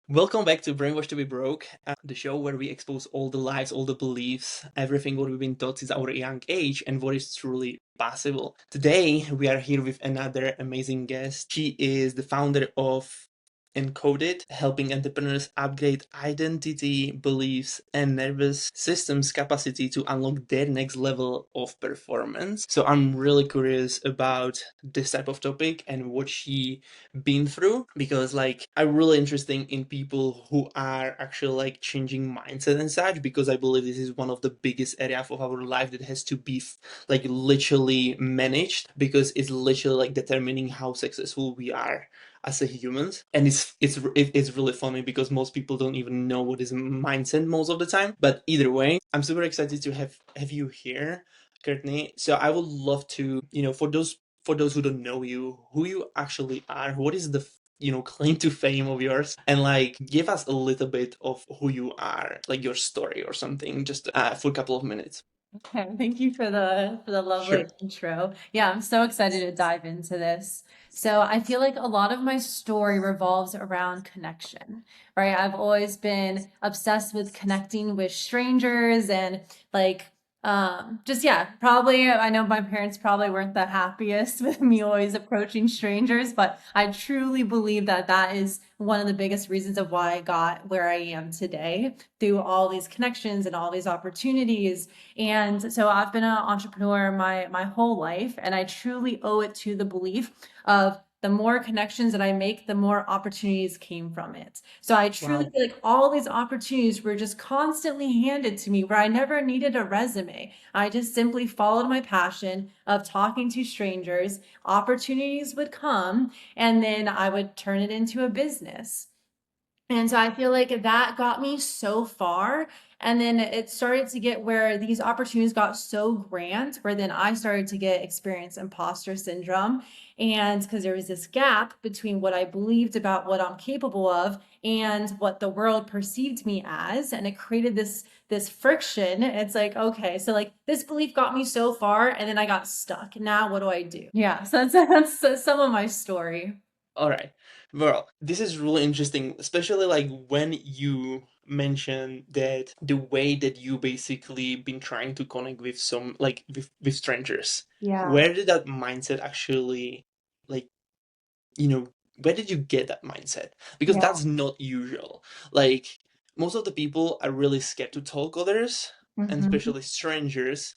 Welcome back to Brainwashed to be Broke, the show where we expose all the lies, all the beliefs, everything what we've been taught since our young age and what is truly possible. Today, we are here with another amazing guest. She is the founder of Encoded, helping entrepreneurs upgrade identity, beliefs, and nervous system's capacity to unlock their next level of performance. So I'm really curious about this type of topic and what she been through because I'm really interested in people who are actually like changing mindset and such because I believe this is one of the biggest areas of our life that has to be like literally managed because it's literally like determining how successful we are as a humans. And it's really funny because most people don't even know what is mindset most of the time. But either way, I'm super excited to have you here, Courtney. So I would love to, for those who don't know you, who you actually are, what is the claim to fame of yours, and like give us a little bit of who you are, like your story or something, just for a couple of minutes. Okay, thank you for the lovely Sure. intro. Yeah, I'm so excited to dive into this. So I feel like a lot of my story revolves around connection, right? I've always been obsessed with connecting with strangers and like just yeah, probably I know my parents probably weren't the happiest with me always approaching strangers, but I truly believe that that is one of the biggest reasons of why I got where I am today through all these connections and all these opportunities. And so I've been an entrepreneur my whole life, and I truly owe it to the belief of the more connections that I make, the more opportunities came from it. So I truly Wow. feel like all these opportunities were just constantly handed to me where I never needed a resume. I just simply followed my passion of talking to strangers. Opportunities would come, and then I would turn it into a business. And so I feel like that got me so far. And then it started to get where these opportunities got so grand, where then I started to get experience imposter syndrome. And because there was this gap between what I believed about what I'm capable of and what the world perceived me as. And it created this friction. It's like, okay, so like this belief got me so far, and then I got stuck. Now what do I do? Yeah, so that's some of my story. All right. Well, this is really interesting, especially like when you mention that the way that you basically been trying to connect with some like with strangers. Yeah. Where did that mindset actually like you know, where did you get that mindset? Because Yeah. that's not usual. Like most of the people are really scared to talk others, and Mhm. especially strangers.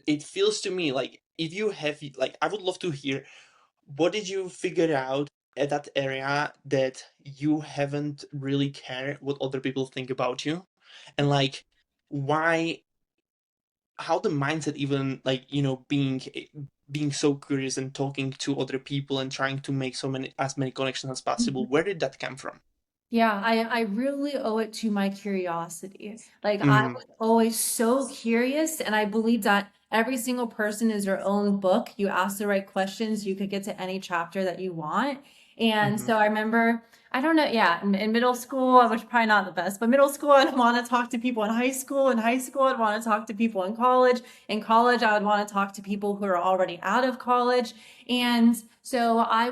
It feels to me like if you have like I would love to hear what did you figure out at that area that you haven't really cared what other people think about you, and like why how the mindset even like being so curious and talking to other people and trying to make as many connections as possible, where did that come from? Yeah, I really owe it to my curiosity. Like I Mm-hmm. was always so curious, and I believe that every single person is their own book. You ask the right questions, you could get to any chapter that you want. And Mm-hmm. so I remember, I don't know, yeah, in middle school, I was probably not the best, but middle school, I'd want to talk to people in high school. In high school, I'd want to talk to people in college. In college, I would want to talk to people who are already out of college. And so I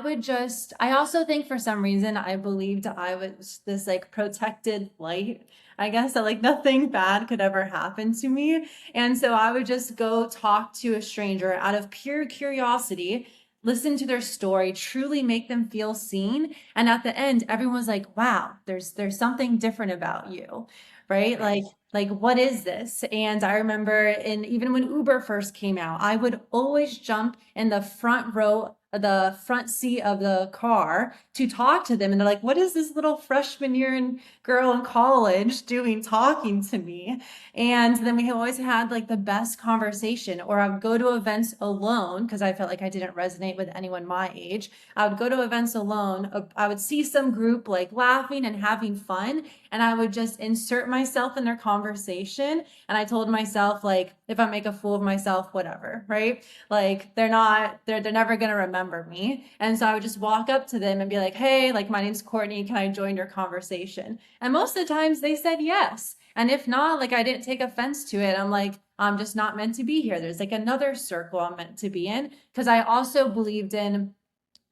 also think for some reason I believed I was this like protected light. I guess that like nothing bad could ever happen to me. And so I would just go talk to a stranger out of pure curiosity, listen to their story, truly make them feel seen. And at the end, everyone's like, wow, there's something different about you, right? Right. Like what is this? And I remember in even when Uber first came out, I would always jump in the front row, the front seat of the car to talk to them. And they're like, what is this little freshman year in girl in college doing talking to me? And then we always had like the best conversation. Or I would go to events alone because I felt like I didn't resonate with anyone my age. I would go to events alone. I would see some group like laughing and having fun, and I would just insert myself in their conversation. And I told myself, like, if I make a fool of myself, whatever, right? Like they're never gonna remember me. And so I would just walk up to them and be like, hey, like my name's Courtney, can I join your conversation? And most of the times they said yes. And if not, like I didn't take offense to it. I'm like, I'm just not meant to be here. There's like another circle I'm meant to be in. Because I also believed in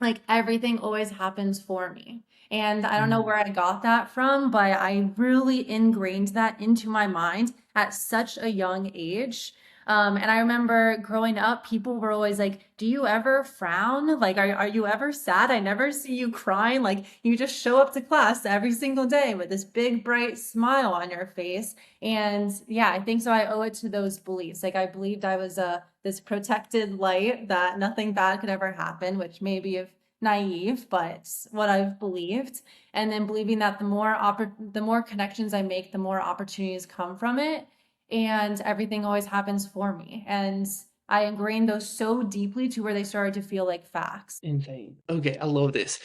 like everything always happens for me. And I don't know Mm. where I got that from, but I really ingrained that into my mind at such a young age. And I remember growing up, people were always like, "Do you ever frown? Like, are you ever sad? I never see you crying. Like, you just show up to class every single day with this big, bright smile on your face." And yeah, I think so. I owe it to those beliefs. Like, I believed I was this protected light that nothing bad could ever happen, which maybe if naive, but what I've believed. And then believing that the more connections I make, the more opportunities come from it. And everything always happens for me. And I ingrained those so deeply to where they started to feel like facts. Insane. Okay, I love this.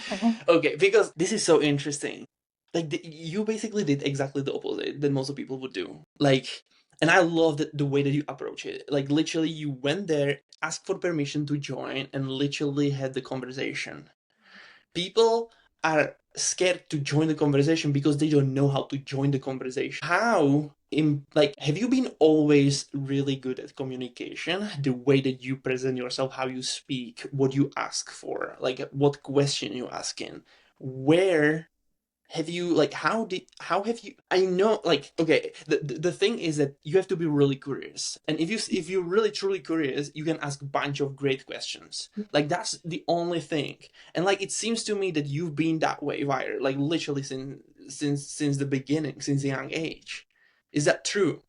Okay, because this is so interesting. Like you basically did exactly the opposite that most of people would do. Like, and I love the way that you approach it. Like literally, you went there, asked for permission to join, and literally had the conversation. People are scared to join the conversation because they don't know how to join the conversation. How in like have you been always really good at communication? The way that you present yourself, how you speak, what you ask for, like what question you ask in, where have you like how have you I know like okay the thing is that you have to be really curious, and if you're really truly curious you can ask a bunch of great questions. Like that's the only thing. And like it seems to me that you've been that way Wire, like literally since the beginning, since a young age. Is that true?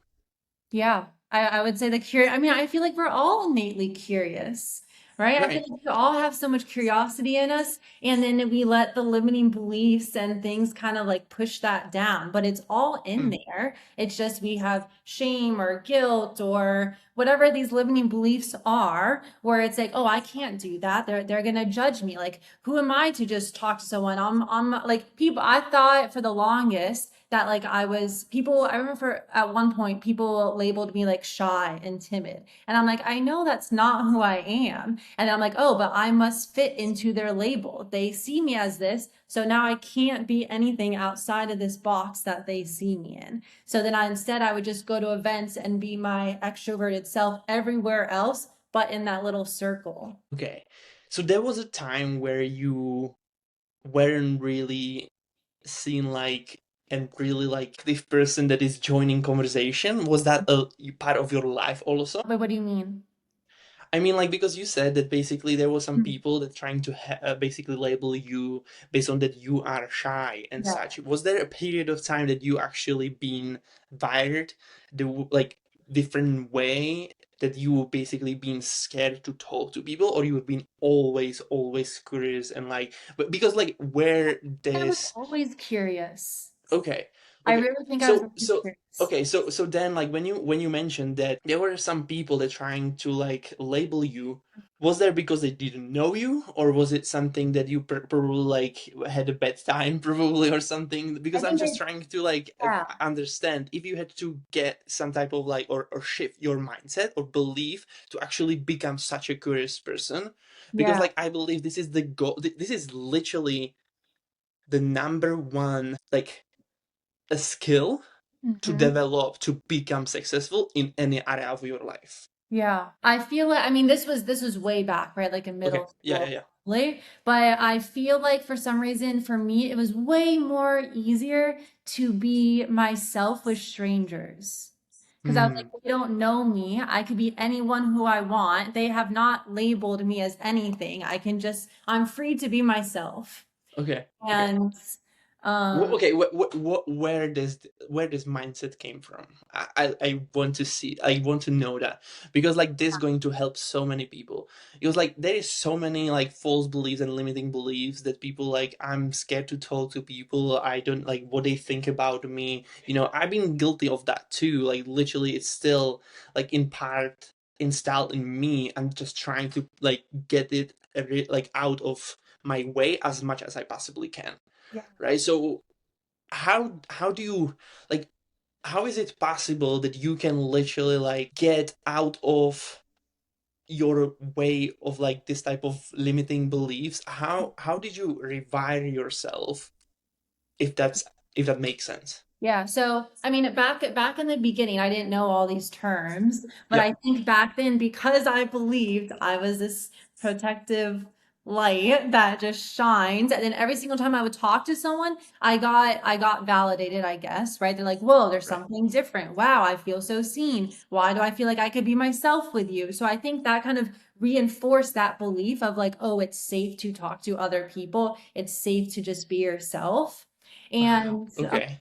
Yeah, I would say the curious. I mean, I feel like we're all innately curious, right? I feel Right. like we all have so much curiosity in us, and then we let the limiting beliefs and things kind of like push that down. But it's all in Mm. there. It's just we have shame or guilt or whatever these limiting beliefs are, where it's like, oh, I can't do that. They're gonna judge me. Like, who am I to just talk to someone? I'm like people. I thought for the longest that like I was people I remember at one point people labeled me like shy and timid. And I'm like, I know that's not who I am. And I'm like, oh, but I must fit into their label. They see me as this, so now I can't be anything outside of this box that they see me in. So then I would just go to events and be my extroverted self everywhere else, but in that little circle. Okay, so there was a time where you weren't really seen like and really like this person that is joining conversation. Was that a part of your life also? But what do you mean? I mean, like because you said that basically there was some people that trying to basically label you based on that you are shy and Yeah. such. Was there a period of time that you actually been wired the like different way, that you basically been scared to talk to people, or you've been always curious and like, but because like where I was this always curious. okay. I Okay. really think I was So always so curious. okay, so then like when you mentioned that there were some people that trying to like label you, was there because they didn't know you, or was it something that you probably like had a bad time probably or something? I Because I'm think just they, trying to like yeah, understand if you had to get some type of like or shift your mindset or belief to actually become such a curious person. Because yeah. like I believe this is the goal. This is literally the number one like a skill to Hmm. develop to become successful in any area of your life. Yeah. I feel like, I mean, this was way back, right? Like in Okay. middle Yeah, yeah, school, yeah. probably. But I feel like for some reason, for me, it was way more easier to be myself with strangers. Because I was Mm, like, they don't know me. I could be anyone who I want. They have not labeled me as anything. I'm free to be myself. okay. Okay. And um, Okay, where this mindset came from? I want to see. I want to know that, because like this is going to help so many people. Because like there is so many like false beliefs and limiting beliefs that people like, I'm scared to talk to people. I don't like what they think about me. You know, I've been guilty of that too. Like literally, it's still like in part installed in me. I'm just trying to like get it like out of my way as much as I possibly can, yeah. right? So how do you like, how is it possible that you can literally like get out of your way of like this type of limiting beliefs? How did you rewire yourself, if that's, if that makes sense? Yeah, so I mean, back in the beginning, I didn't know all these terms, but Yeah. I think back then, because I believed I was this protective light that just shines. And then every single time I would talk to someone, I got validated, I guess, right? They're like, whoa, there's Right. something different. Wow, I feel so seen. Why do I feel like I could be myself with you? So I think that kind of reinforced that belief of like, oh, it's safe to talk to other people. It's safe to just be yourself. Wow. And Okay.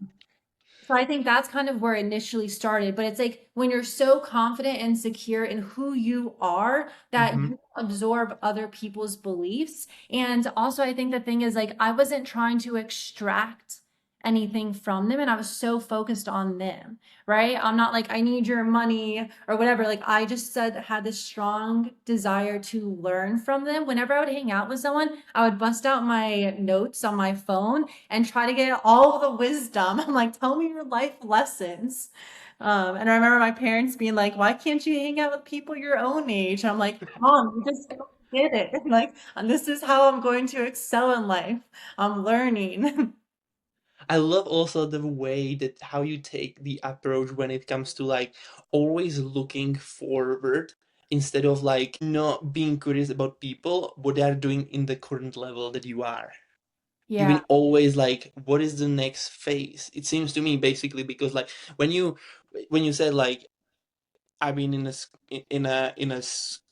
so I think that's kind of where it initially started. But it's like when you're so confident and secure in who you are that Mm-hmm. you absorb other people's beliefs. And also, I think the thing is like I wasn't trying to extract anything from them and I was so focused on them, right? I'm not like I need your money or whatever. Like I just said had this strong desire to learn from them. Whenever I would hang out with someone, I would bust out my notes on my phone and try to get all the wisdom. I'm like, tell me your life lessons. And I remember my parents being like, why can't you hang out with people your own age? And I'm like, Mom, you just don't get it. Like, and this is how I'm going to excel in life. I'm learning. I love also the way that how you take the approach when it comes to like always looking forward instead of like not being curious about people, what they are doing in the current level that you are. You've Yeah, been always like, what is the next phase? It seems to me basically because like when you said like I've been in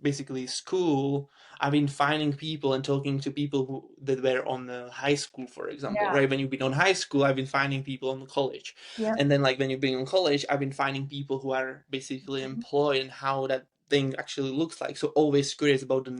basically school. I've been finding people and talking to people who that were on the high school, for example, yeah, right? When you've been on high school, I've been finding people on the college, yep. and then like when you've been on college, I've been finding people who are basically employed and how that thing actually looks like. So always curious about the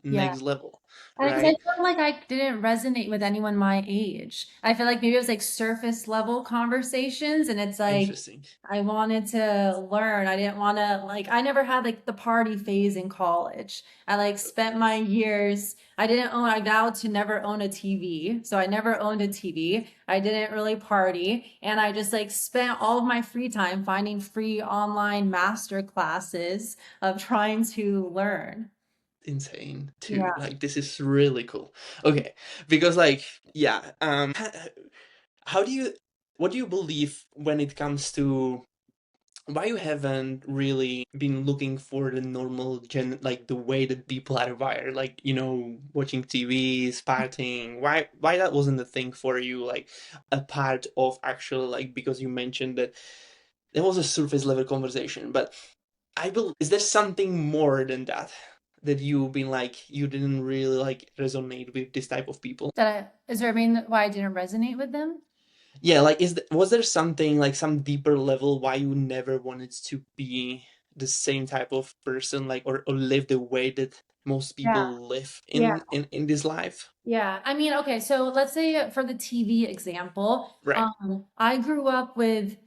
Yeah. next level, Because I right? felt like I didn't resonate with anyone my age. I feel like maybe it was like surface level conversations, and it's like Interesting. I wanted to learn. I didn't want to like I never had like the party phase in college. I like spent my years. I vowed to never own a TV. So I never owned a TV. I didn't really party, and I just like spent all of my free time finding free online master classes of trying to learn. Insane too. Yeah. Like this is really cool. Okay, because like yeah, how do you what do you believe when it comes to why you haven't really been looking for the normal like the way that people are wired, like watching TVs, partying, why that wasn't the thing for you, like a part of actual, like, because you mentioned that there was a surface level conversation, but I will is there something more than that that you've been like you didn't really like resonate with this type of people? Is there a reason why I didn't resonate with them? Yeah, like was there something like some deeper level why you never wanted to be the same type of person, like, or live the way that most Yeah. people live Yeah. in this life? Yeah. I mean, okay, so let's say for the TV example, Right. I grew up with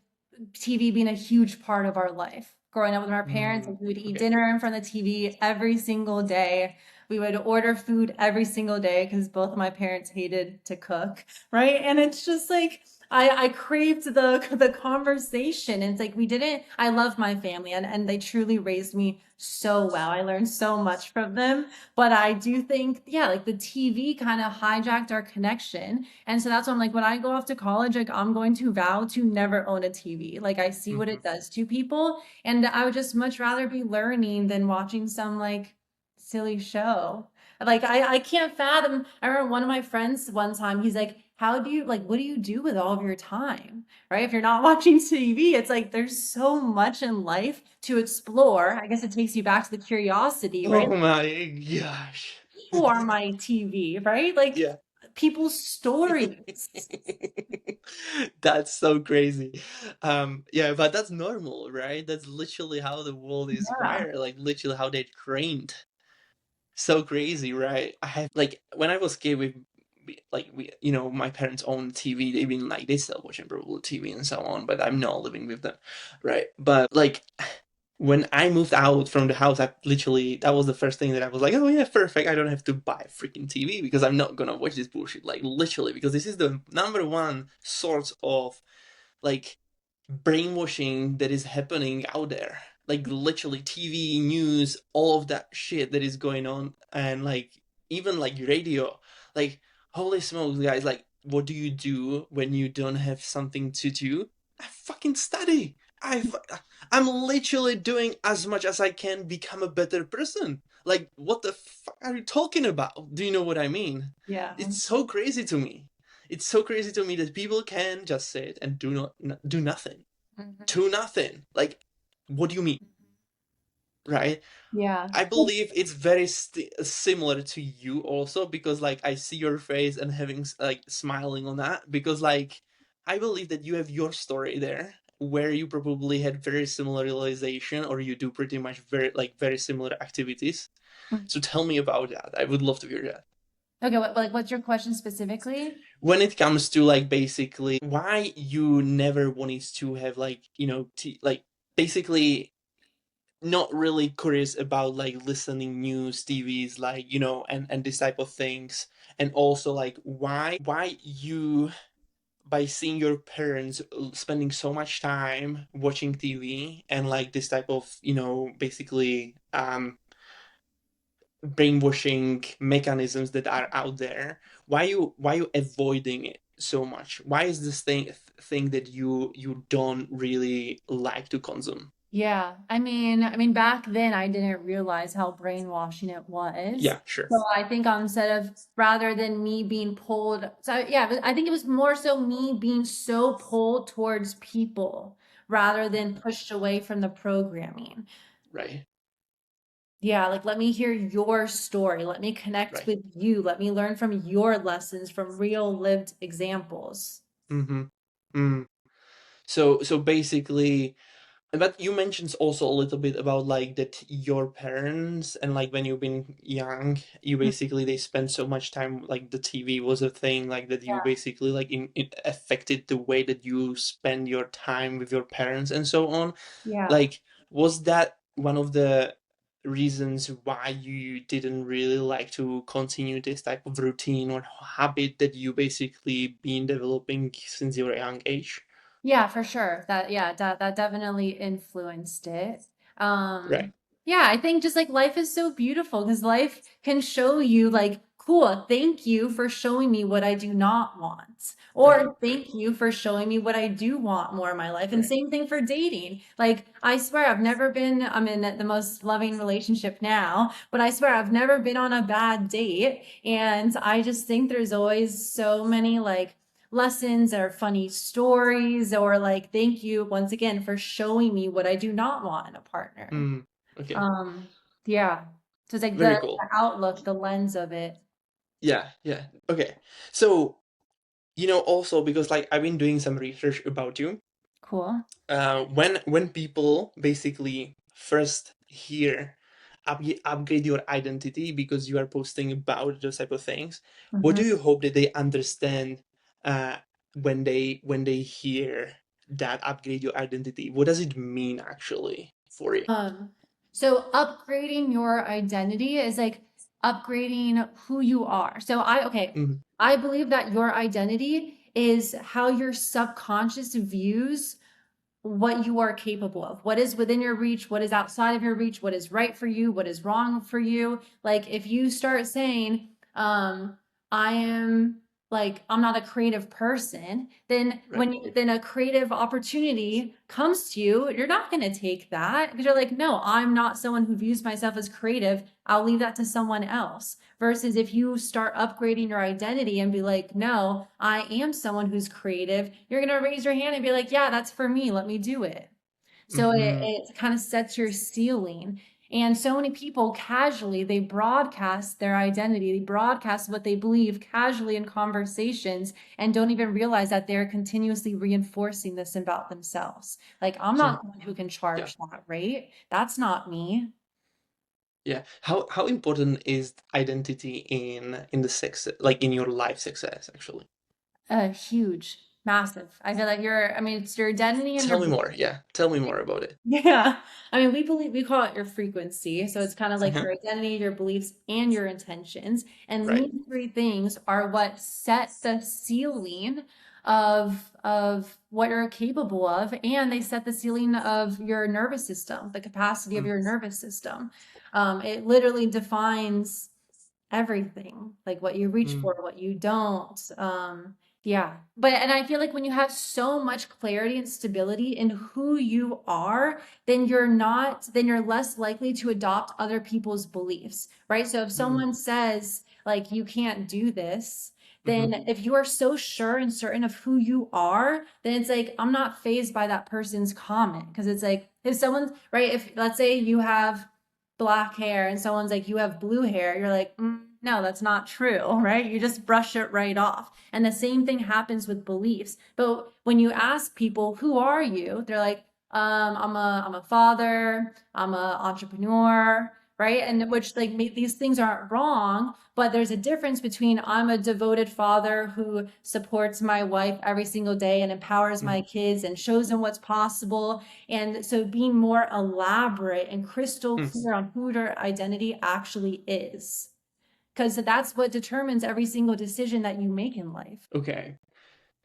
TV being a huge part of our life. Growing up with our parents, Mm, like, we would eat okay. dinner in front of the TV every single day. We would order food every single day because both of my parents hated to cook, right? And it's just like I craved the conversation. And it's like we didn't. I love my family and they truly raised me so well. I learned so much from them. But I do think, yeah, like the TV kind of hijacked our connection. And so that's why I'm like, when I go off to college, like I'm going to vow to never own a TV. Like I see what Hmm. it does to people. And I would just much rather be learning than watching some like silly show. Like I can't fathom. I remember one of my friends one time, he's like, how do you like what do you do with all of your time? Right? If you're not watching TV, it's like there's so much in life to explore. I guess it takes you back to the curiosity, right? Oh my gosh. Who are my TV, right? Like Yeah. people's stories. That's so crazy. Yeah, but that's normal, right? That's literally how the world is Yeah. wired, like literally how they're trained. So crazy, right? I have like when I was kid, my parents own TV. They've been like they still watching probably TV and so on, but I'm not living with them, right? But like when I moved out from the house, I literally that was the first thing that I was like, oh yeah, perfect. I don't have to buy a freaking TV because I'm not gonna watch this bullshit. Like literally, because this is the number one source of like brainwashing that is happening out there. Like literally TV, news, all of that shit that is going on, and like even like radio. Like holy smokes, guys! Like what do you do when you don't have something to do? I fucking study. I'm literally doing as much as I can become a better person. Like, what the fuck are you talking about? Do you know what I mean? Yeah. It's so crazy to me. It's so crazy to me that people can just sit and do nothing. Mhm. Do nothing. Like, what do you mean? Right? Yeah. I believe it's very similar to you also, because like I see your face and having like smiling on that, because like I believe that you have your story there where you probably had very similar realization, or you do pretty much very similar activities. Mhm. So tell me about that. I would love to hear that. Okay, what's your question specifically? When it comes to like basically why you never wanted to have like, like basically not really curious about like listening news tvs, like, and this type of things. And also like why you, by seeing your parents spending so much time watching tv and like this type of, basically brainwashing mechanisms that are out there, why you avoiding it so much? Why is this thing that you don't really like to consume? Yeah, I mean, back then I didn't realize how brainwashing it was. Yeah, sure. So I think instead of rather than me being pulled, so yeah, I think it was more so me being so pulled towards people rather than pushed away from the programming. Right. Yeah, like let me hear your story. Let me connect Right. with you. Let me learn from your lessons from real lived examples. Mm-hmm. Mm. So basically, but you mentioned also a little bit about like that your parents, and like when you've been young, you Mm. basically they spend so much time, like the TV was a thing, like that you Yeah. basically like it affected the way that you spend your time with your parents and so on. Yeah. Like, was that one of the reasons why you didn't really like to continue this type of routine or habit that you basically been developing since your young age? Yeah, for sure. That definitely influenced it. Right. Um, yeah, I think just like life is so beautiful because life can show you like, cool, thank you for showing me what I do not want. Right. Or Right. thank you for showing me what I do want more in my life. And Right. same thing for dating. Like, I swear I'm in the most loving relationship now, but I swear I've never been on a bad date. And I just think there's always so many like lessons or funny stories or like thank you once again for showing me what I do not want in a partner. Mm, okay. Um, yeah. So it's like Very the cool. outlook, the lens of it. Yeah, yeah. Okay. So, also because like I've been doing some research about you, Cool. when people basically first hear upgrade your identity because you are posting about those type of things, what Mhm. do you hope that they understand uh, when they hear that upgrade your identity? What does it mean actually for you? Um, so upgrading your identity is like upgrading who you are. Mhm. I believe that your identity is how your subconscious views what you are capable of, what is within your reach, what is outside of your reach, what is right for you, what is wrong for you. Like if you start saying, I am like, I'm not a creative person, then Right. then a creative opportunity comes to you, you're not going to take that because you're like, no, I'm not someone who views myself as creative. I'll leave that to someone else. Versus if you start upgrading your identity and be like, no, I am someone who's creative, you're going to raise your hand and be like, yeah, that's for me. Let me do it. So Hmm. it kind of sets your ceiling. And so many people casually, they broadcast their identity, they broadcast what they believe casually in conversations and don't even realize that they're continuously reinforcing this about themselves. Like, I'm So not the one who can yeah, charge that rate. That's not me. yeah. How important is identity in the success, like in your life success actually? Huge, massive. I feel like I mean, it's your identity and your Tell me more. Yeah, tell me more about it. yeah. I mean, we call it your frequency. So it's kind of like Uh-huh. your identity, your beliefs, and your intentions. And Right. these three things are what set the ceiling of what you're capable of, and they set the ceiling of your nervous system, the capacity of Mm, your nervous system. It literally defines everything, like what you reach mm, for, what you don't. Yeah. But and I feel like when you have so much clarity and stability in who you are, then you're less likely to adopt other people's beliefs, right? So if Mm, someone says like you can't do this, then mhm, if you are so sure and certain of who you are, then it's like I'm not fazed by that person's comment because it's like if someone's right, if let's say you have black hair and someone's like you have blue hair, you're like no, that's not true, right? You just brush it right off. And the same thing happens with beliefs. But when you ask people, who are you? They're like, I'm a father, I'm an entrepreneur, right? And which like these things aren't wrong, but there's a difference between I'm a devoted father who supports my wife every single day and empowers my mhm, kids and shows them what's possible. And so being more elaborate and crystal mm. clear on who their identity actually is because that's what determines every single decision that you make in life. Okay.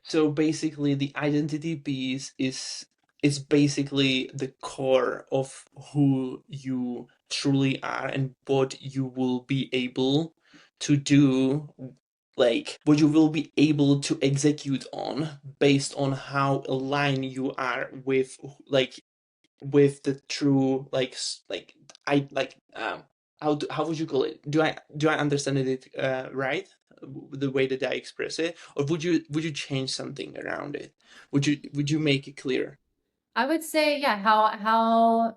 So basically, the identity piece is basically the core of who you truly are and what you will be able to do, like what you will be able to execute on based on how aligned you are with like with the true like I like how would you call it? Do I understand it right? The way that I express it, or would you change something around it? Would you make it clear? I would say, yeah, how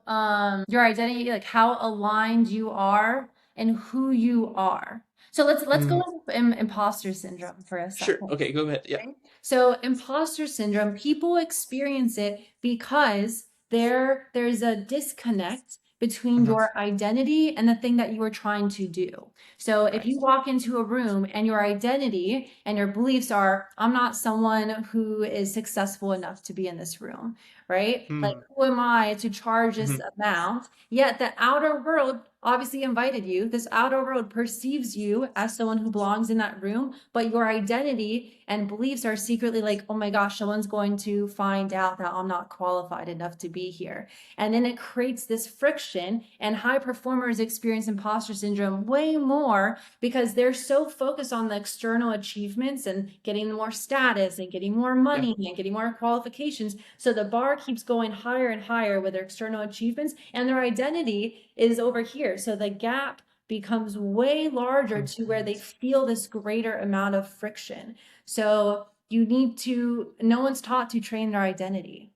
your identity, like how aligned you are and who you are. So let's go Mm, into imposter syndrome for a sure. second. Okay, go ahead. Yeah. Right? So imposter syndrome, people experience it because there's a disconnect between Uh-huh. your identity and the thing that you are trying to do. So if Right. you walk into a room and your identity and your beliefs are, I'm not someone who is successful enough to be in this room, right? Like, Mm, who am I to charge this mhm, amount? Yet the outer world obviously invited you. This outer world perceives you as someone who belongs in that room, but your identity and beliefs are secretly like, oh my gosh, someone's going to find out that I'm not qualified enough to be here. And then it creates this friction, and high performers experience imposter syndrome way more because they're so focused on the external achievements and getting more status and getting more yeah. money and getting more qualifications. So the bar keeps going higher and higher with their external achievements, and their identity is over here. So the gap becomes way larger to where they Mhm. feel this greater amount of friction. So no one's taught to train their identity,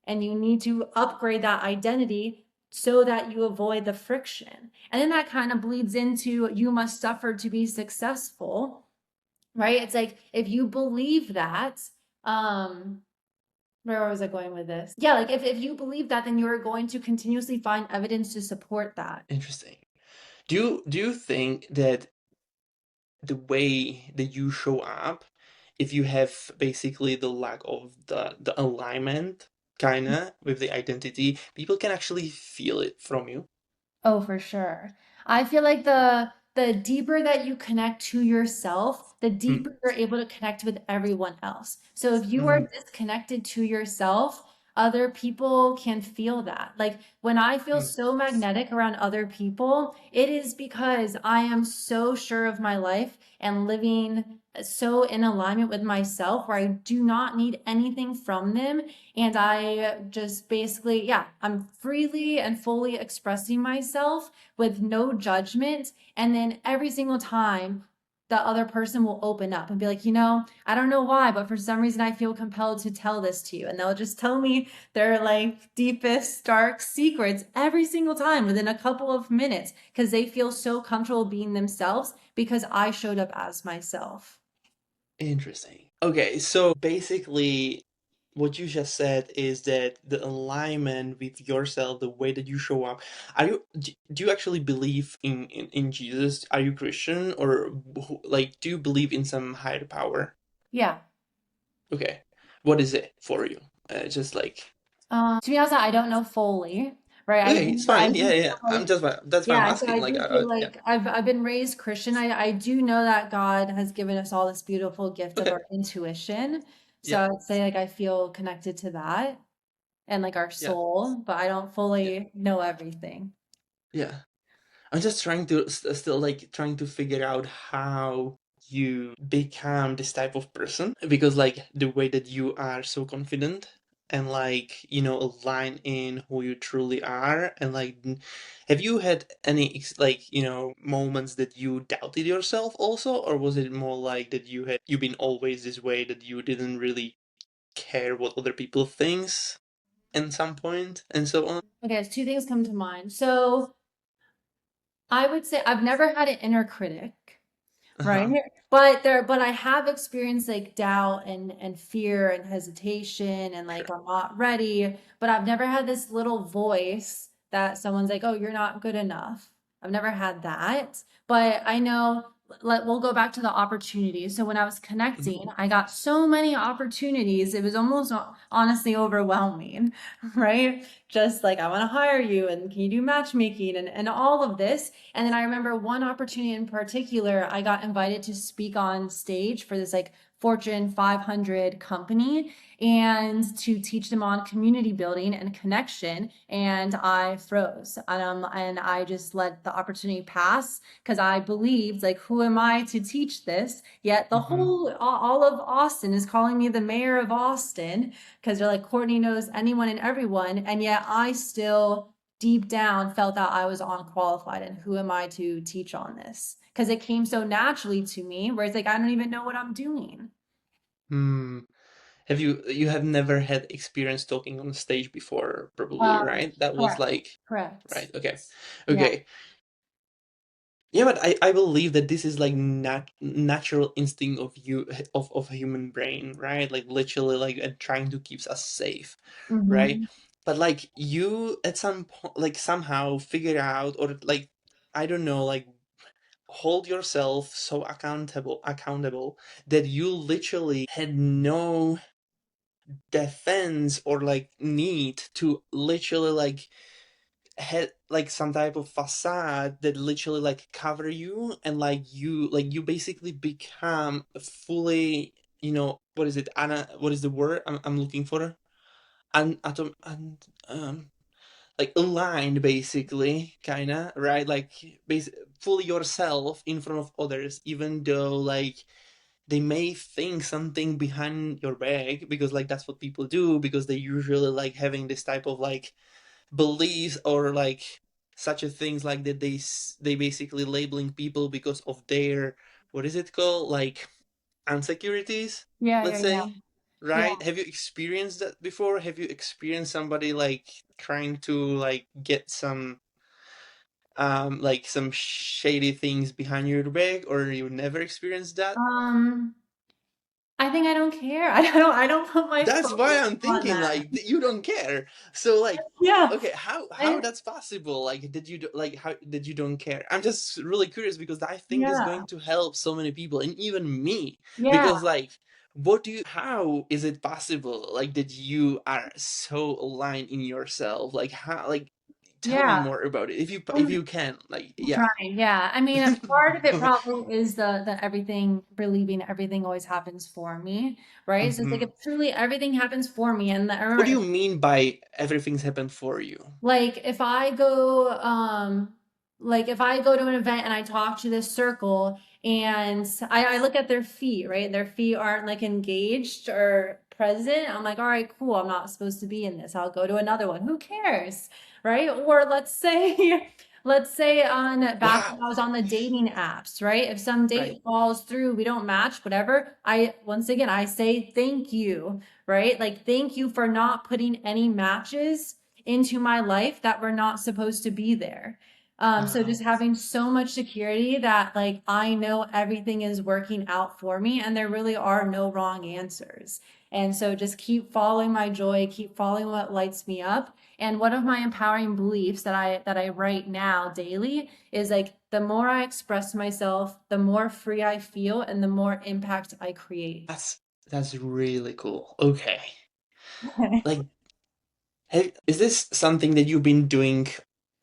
and you need to upgrade that identity so that you avoid the friction. And then that kind of bleeds into you must suffer to be successful, right? It's like if you believe that, um, where was I going with this? Yeah, like if you believe that, then you're going to continuously find evidence to support that. Interesting. Do you think that the way that you show up, if you have basically the lack of the alignment kinda with the identity, people can actually feel it from you? Oh, for sure. I feel like the deeper that you connect to yourself, the Mm, deeper you're able to connect with everyone else. So if you are mhm, disconnected to yourself, other people can feel that. Like when I feel mm, so magnetic around other people, it is because I am so sure of my life and living so in alignment with myself where I do not need anything from them, and I just basically, yeah, I'm freely and fully expressing myself with no judgment. And then every single time, the other person will open up and be like, I don't know why, but for some reason I feel compelled to tell this to you. And they'll just tell me their like deepest, dark secrets every single time within a couple of minutes because they feel so comfortable being themselves because I showed up as myself. interesting. Okay, so basically what you just said is that the alignment with yourself, the way that you show up, do you actually believe in Jesus? Are you Christian, or like do you believe in some higher power? Yeah. Okay. What is it for you? Just like, To be honest, I don't know fully, right? okay, it's I fine. do Yeah, yeah. feel like, That's why I'm yeah, so asking. I Like, do feel yeah. like I've been raised Christian. I do know that God has given us all this beautiful gift of Okay. our intuition. So Yeah. I would say like I feel connected to that and like our Yeah. soul, but I don't Yeah. fully know everything. Yeah. I'm just trying to still like trying to figure out how you become this type of person? Because like the way that you are so confident and like, align in who you truly are, and like have you had any like, moments that you doubted yourself also, or was it more like that you've been always this way, that you didn't really care what other people thinks at some point and so on? Okay, so two things come to mind. So I would say I've never had an inner critic. Right. Uh-huh. But I have experienced like doubt and fear and hesitation and like Sure. I'm not ready. But I've never had this little voice that someone's like, oh, you're not good enough. I've never had that. But I know, we'll go back to the opportunities. So when I was Mhm. connecting, I got so many opportunities. It was almost honestly overwhelming, right? Just like, I want to hire you and can you do matchmaking and all of this. And then I remember one opportunity in particular, I got invited to speak on stage for this like Fortune 500 company and to teach them on community building and connection. And I froze. And I just let the opportunity pass because I believed, like, who am I to teach this? Yet the Mhm. whole, all of Austin is calling me the mayor of Austin because they're like, Courtney knows anyone and everyone. And yet I still deep down felt that I was unqualified and who am I to teach on this? Because it came so naturally to me, where it's like, I don't even know what I'm doing. Hmm. You have never had experience talking on stage before, probably, right? That was Correct. like, Correct. right, okay. Yeah. Okay. Yeah, but I believe that this is like natural instinct of you of a human brain, right? Like literally like trying to keep us safe, right? Hmm. But like you at some point like somehow figure out, or like I don't know, like hold yourself so accountable that you literally had no defense or like need to literally like had like some type of facade that literally like cover you, and like you basically become fully, what is it, what is the word I'm looking for, an atom and like aligned basically, kind of, right? Like fully yourself in front of others, even though like they may think something behind your back, because like that's what people do, because they usually like having this type of like beliefs, or like such a things like that they basically labeling people because of their, what is it called, like insecurities, Yeah, yeah, let's yeah. say, Yeah. right? Have you experienced that before? Have you experienced somebody like trying to like get some like some shady things behind your back, or you never experienced that? Um, I think I don't care. I don't put my That's why focus I'm on thinking that. like you don't care. So like, Yeah. okay, how I, that's possible? Like, did you like how did you don't care? I'm just really curious, because I think this is yeah. going to help so many people, and even me, Yeah. because like, how is it possible like that you are so aligned in yourself? Like how, like tell me Yeah. more about it if And you can. Like, I'm yeah. trying. Yeah. I mean, part of it probably is the everything, believing everything always happens for me, right? So it's like if Mhm. truly everything happens for me, and I What do remember you mean by everything's happened for you? like if I go to an event and I talk to this circle and I look at their feet, right? Their feet aren't like engaged or present. I'm like, all right, cool. I'm not supposed to be in this. I'll go to another one. Who cares? Right? Or let's say let's say on back when I Wow. was on the dating apps, right? If some Right. date falls through, we don't match, whatever. I once again I say thank you, right? Like thank you for not putting any matches into my life that were not supposed to be there. So Uh-huh. just having so much security that like I know everything is working out for me and there really are no wrong answers. And so just keep following my joy, keep following what lights me up. And one of my empowering beliefs that I write now daily is like the more I express myself, the more free I feel and the more impact I create. That's really cool. Okay. Like, is this something that you've been doing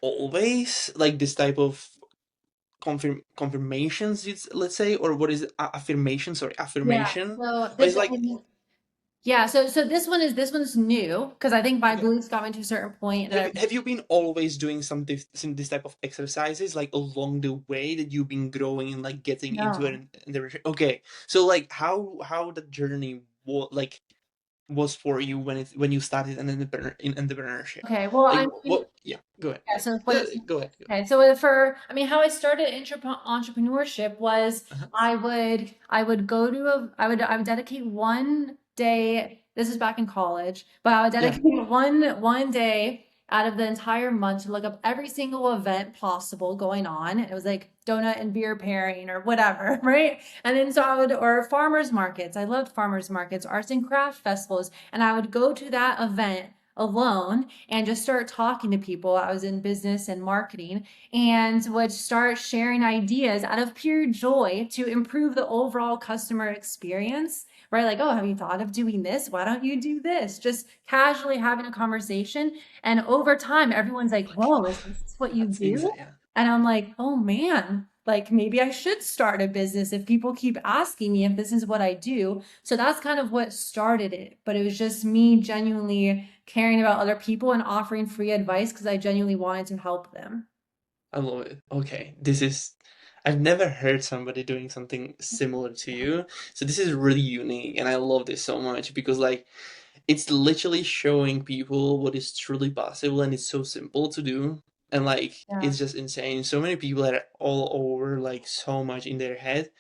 always? Like this type of confirmations, let's say, or what is it? Affirmation, sorry, Yeah. affirmation. So Or this is like, Yeah, so this one's new because I think my Okay. beliefs got me to a certain point, and Have you been always doing some this type of exercises like along the way that you've been growing and like getting into it no. and okay. So like how the journey was for you when you started in entrepreneurship? Okay, well, Like I mean, what yeah, go ahead. yeah, so what is Go ahead. Go okay, so for I mean, how I started entrepreneurship was ahead. I would go to I would dedicate one day. This is back in college, but I would Yeah. dedicate one day out of the entire month to look up every single event possible going on. It was like donut and beer pairing or whatever, right? And then so I would, or farmers markets. I loved farmers markets, arts and craft festivals, and I would go to that event alone and just start talking to people. I was in business and marketing and would start sharing ideas out of pure joy to improve the overall customer experience. Right? Like, oh, have you thought of doing this? Why don't you do this? Just casually having a conversation. And over time, everyone's like, whoa, is this what you That's do? exactly yeah. And I'm like, oh man, like maybe I should start a business if people keep asking me if this is what I do. So that's kind of what started it. But it was just me genuinely caring about other people and offering free advice because I genuinely wanted to help them. I love it. Okay, this is I've never heard somebody doing something similar to you. So this is really unique and I love this so much because like it's literally showing people what is truly possible and it's so simple to do. And like Yeah. it's just insane. So many people are all over like so much in their head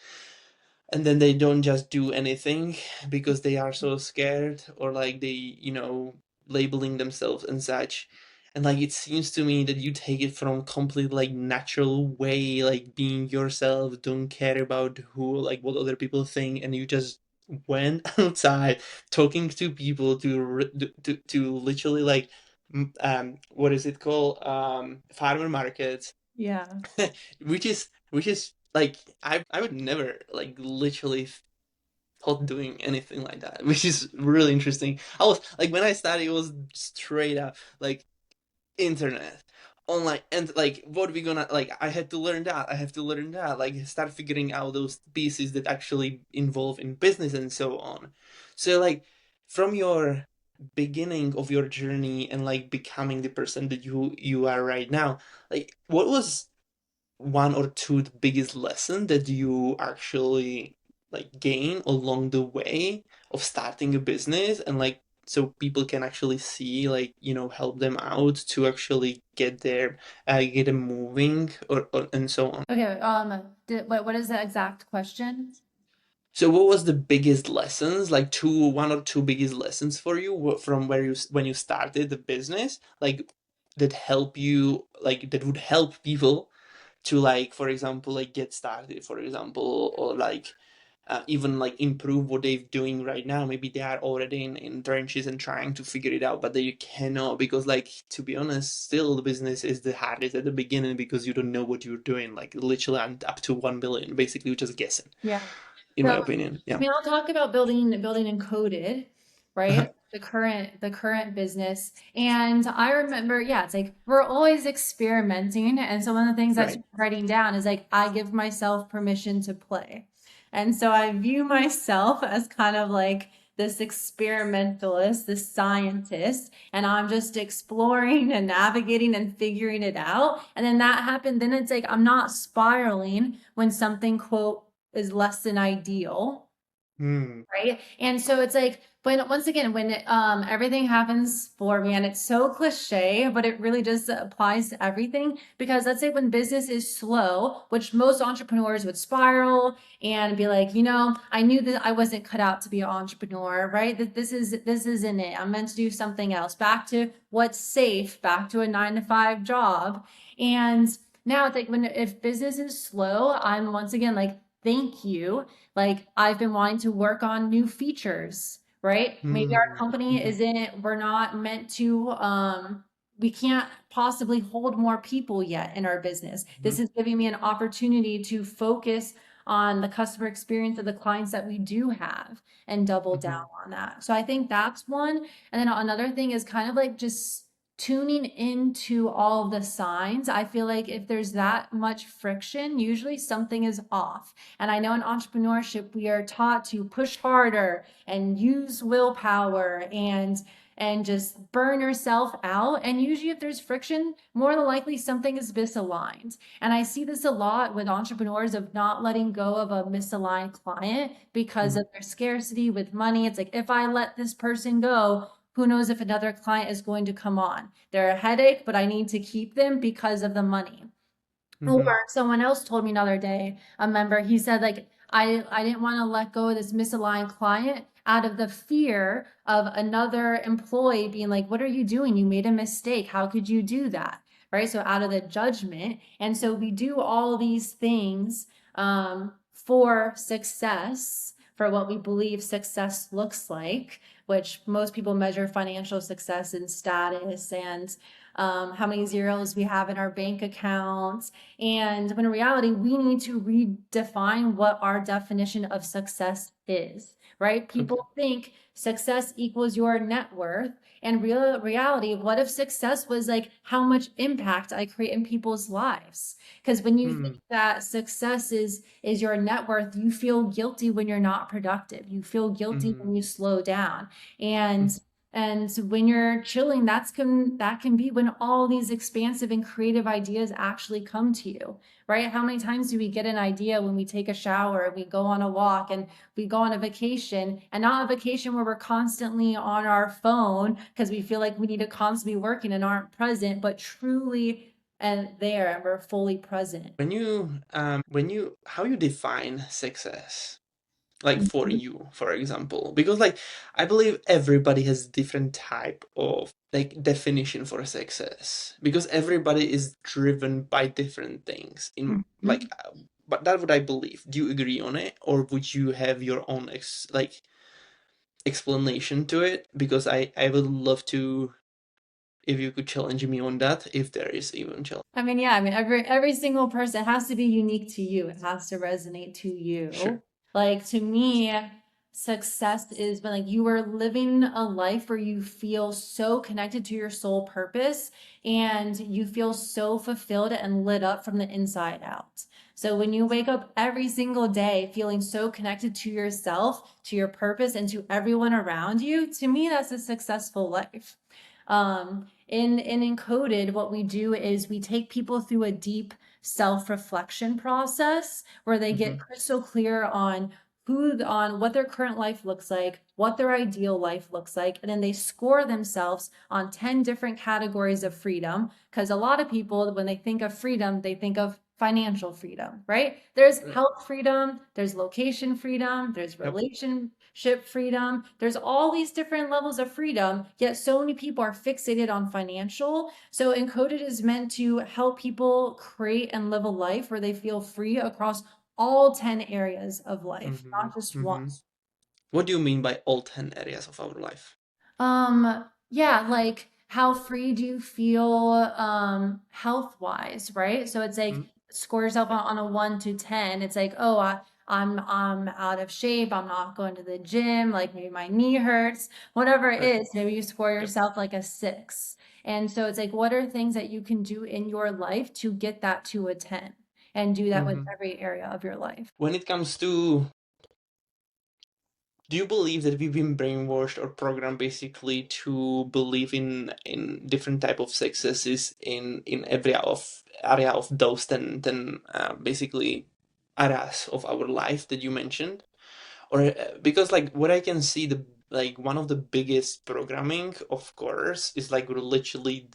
and then they don't just do anything because they are so scared or like they labeling themselves and such. And like it seems to me that you take it from complete like natural way, like being yourself, don't care about who like what other people think, and you just went outside talking to people to literally like what is it called, farmer markets. Yeah. Which is like I would never like literally thought doing anything like that, which is really interesting. I was like when I started, it was straight up like internet online and like what we gonna like I had to learn that I have to learn that like start figuring out those pieces that actually involve in business and so on. So like from your beginning of your journey and like becoming the person that you are right now, like what was one or two the biggest lesson that you actually like gain along the way of starting a business and like so people can actually see like help them out to actually get them moving or and so on. Okay. What is the exact question? So what was the biggest lessons, like one or two biggest lessons for you from where you when you started the business, like that help you like that would help people to like for example like get started for example or like even like improve what they're doing right now. Maybe they are already in trenches and trying to figure it out but they cannot because like to be honest still the business is the hardest at the beginning because you don't know what you're doing like literally and up to 1 billion basically you're just guessing Yeah. in So, my opinion. I Yeah. mean, I'll talk about building Encoded, right? The current business. And I remember, yeah, it's like we're always experimenting. And so one of the things I Right. started writing down is like I give myself permission to play. And so I view myself as kind of like this experimentalist, this scientist, and I'm just exploring and navigating and figuring it out. And then that happened, then it's like I'm not spiraling when something, quote, is less than ideal, Hmm. right? And so it's like, but once again, when everything happens for me, and it's so cliche, but it really just applies to everything. Because let's say when business is slow, which most entrepreneurs would spiral and be like, I knew that I wasn't cut out to be an entrepreneur, right? That this isn't it. I'm meant to do something else. Back to what's safe, back to a 9 to 5 job. And now it's like if business is slow, I'm once again like, thank you. Like I've been wanting to work on new features, right? Maybe our Hmm. company Hmm. isn't, we're not meant to, we can't possibly hold more people yet in our business. Hmm. This is giving me an opportunity to focus on the customer experience of the clients that we do have and double down Hmm. on that. So I think that's one. And then another thing is kind of like just tuning into all of the signs. I feel like if there's that much friction, usually something is off. And I know in entrepreneurship, we are taught to push harder and use willpower and just burn yourself out. And usually if there's friction, more than likely something is misaligned. And I see this a lot with entrepreneurs of not letting go of a misaligned client because Mhm. of their scarcity with money. It's like, if I let this person go, who knows if another client is going to come on? They're a headache, but I need to keep them because of the money. Or Mhm. someone else told me another day, a member, he said, like, I didn't want to let go of this misaligned client out of the fear of another employee being like, what are you doing? You made a mistake. How could you do that? Right. So out of the judgment. And so we do all these things for success, for what we believe success looks like, which most people measure financial success and status and how many zeros we have in our bank accounts. And when in reality, we need to redefine what our definition of success is, right? Okay. People think success equals your net worth. And reality, what if success was like how much impact I create in people's lives? Because when you think Mm. that success is your net worth, you feel guilty when you're not productive. You feel guilty Mhm. when you slow down. And Mhm. and when you're chilling, that can be when all these expansive and creative ideas actually come to you, right? How many times do we get an idea when we take a shower and we go on a walk and we go on a vacation, and not a vacation where we're constantly on our phone because we feel like we need to constantly be working and aren't present, but truly and there and we're fully present. How you define success? Like for you, for example, because like I believe everybody has different type of like definition for success because everybody is driven by different things in like Mhm. but that would I believe. Do you agree on it, or would you have your own explanation to it? Because I would love to if you could challenge me on that, if there is even challenge. I mean, yeah, I mean, every single person has to be unique to you. It has to resonate to Sure. you. Like to me, success is when like you are living a life where you feel so connected to your soul purpose and you feel so fulfilled and lit up from the inside out. So when you wake up every single day feeling so connected to yourself, to your purpose, and to everyone around you, to me, that's a successful life. In Encoded, what we do is we take people through a deep self-reflection process where they Mm-hmm. get crystal clear on on what their current life looks like, what their ideal life looks like, and then they score themselves on 10 different categories of freedom. Because a lot of people, when they think of freedom, they think of financial freedom, right? There's Right. health freedom, there's location freedom, there's Yep. relationship freedom. There's all these different levels of freedom, yet so many people are fixated on financial. So Encoded is meant to help people create and live a life where they feel free across all 10 areas of life, Mm-hmm. not just one. Mm-hmm. What do you mean by all 10 areas of our life? Yeah, like how free do you feel health wise, right? So it's like Mm-hmm. score yourself on a 1 to 10. It's like, oh, I'm out of shape, I'm not going to the gym, like maybe my knee hurts, whatever it Right. is, maybe you score Yep. yourself like a 6. And so it's like, what are things that you can do in your life to get that to a 10 and do that with Mm-hmm. every area of your life? When it comes to, do you believe that we've been brainwashed or programmed basically to believe in different type of successes in every area of those ten basically areas of our life that you mentioned? Or because like what I can see, the like one of the biggest programming, of course, is like literally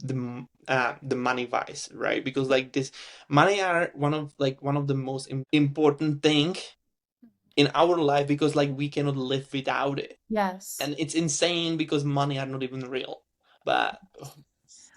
the money wise, right? Because like this money are one of the most important thing in our life because like we cannot live without it, Yes. and it's insane because money are not even real. But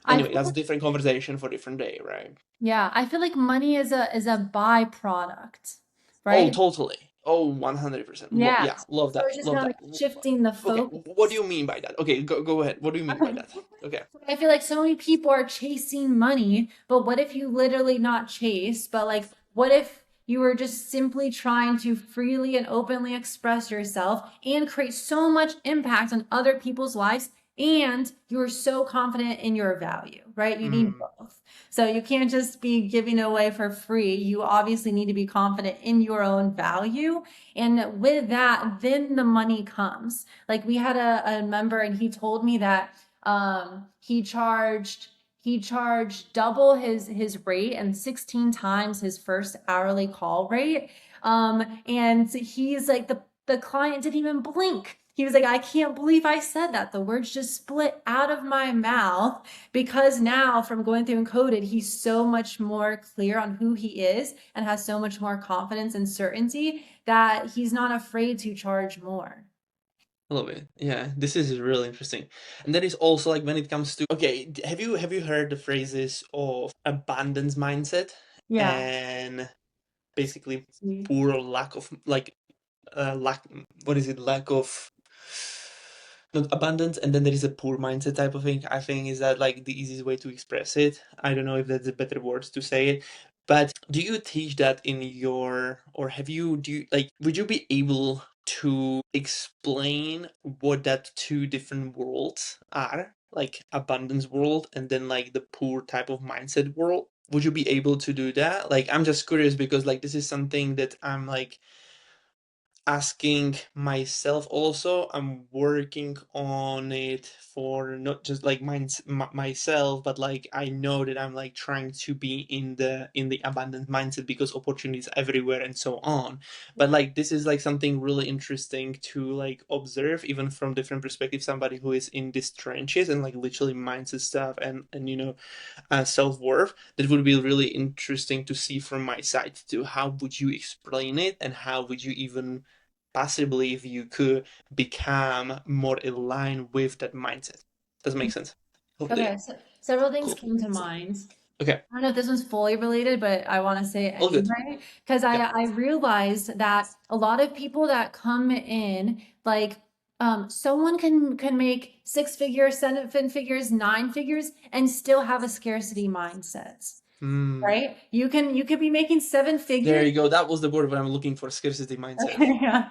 I anyway, feel that's a like, different conversation for a different day, right? yeah, I feel like money is a byproduct, Oh, right? totally. Oh, 100%. Yeah. Yeah, love So that. it's just Love kind of that. like shifting the Okay, what do focus. you mean by that? Okay, go ahead. What do you mean by Okay. that? Okay. I feel like so many people are chasing money, but what if you literally not chase, but like, what if you were just simply trying to freely and openly express yourself and create so much impact on other people's lives and you're so confident in your value, right? You need Mm, both. So you can't just be giving away for free. You obviously need to be confident in your own value. And with that, then the money comes. Like we had a member and he told me that he charged double his rate and 16 times his first hourly call rate. And he's like the client didn't even blink. He was like, I can't believe I said that. The words just split out of my mouth because now from going through Encoded, he's so much more clear on who he is and has so much more confidence and certainty that he's not afraid to charge more. I love it. Yeah, this is really interesting. And that is also like when it comes to, okay, have you heard the phrases of abundance mindset Yeah. and basically See. poor or lack of like lack, what is it, lack of not abundance, and then there is a poor mindset type of thing. I think is that like the easiest way to express it. I don't know if that's a better words to say it, but do you teach that in your, or have you, do you like, would you be able to explain what that two different worlds are, like abundance world and then like the poor type of mindset world? Would you be able to do that? Like, I'm just curious because like this is something that I'm like asking myself also. I'm working on it for not just like myself, but like I know that I'm like trying to be in the abundant mindset because opportunities everywhere and so on. But like this is like something really interesting to like observe even from different perspectives, somebody who is in these trenches and like literally mindset stuff and self-worth. That would be really interesting to see from my side too. How would you explain it, and how would you even possibly, if you could, become more aligned with that mindset? Does it make sense? Okay, Hopefully. so several things Cool. came to mind. Okay. I don't know if this one's fully related, but I want to say it All good. anyway, because Yeah. I realized that a lot of people that come in, like, someone can make six figures, seven figures, nine figures, and still have a scarcity mindset, Mm. right? You could be making seven There figures. you go. That was the word that I'm looking for. Scarcity mindset. Okay, yeah.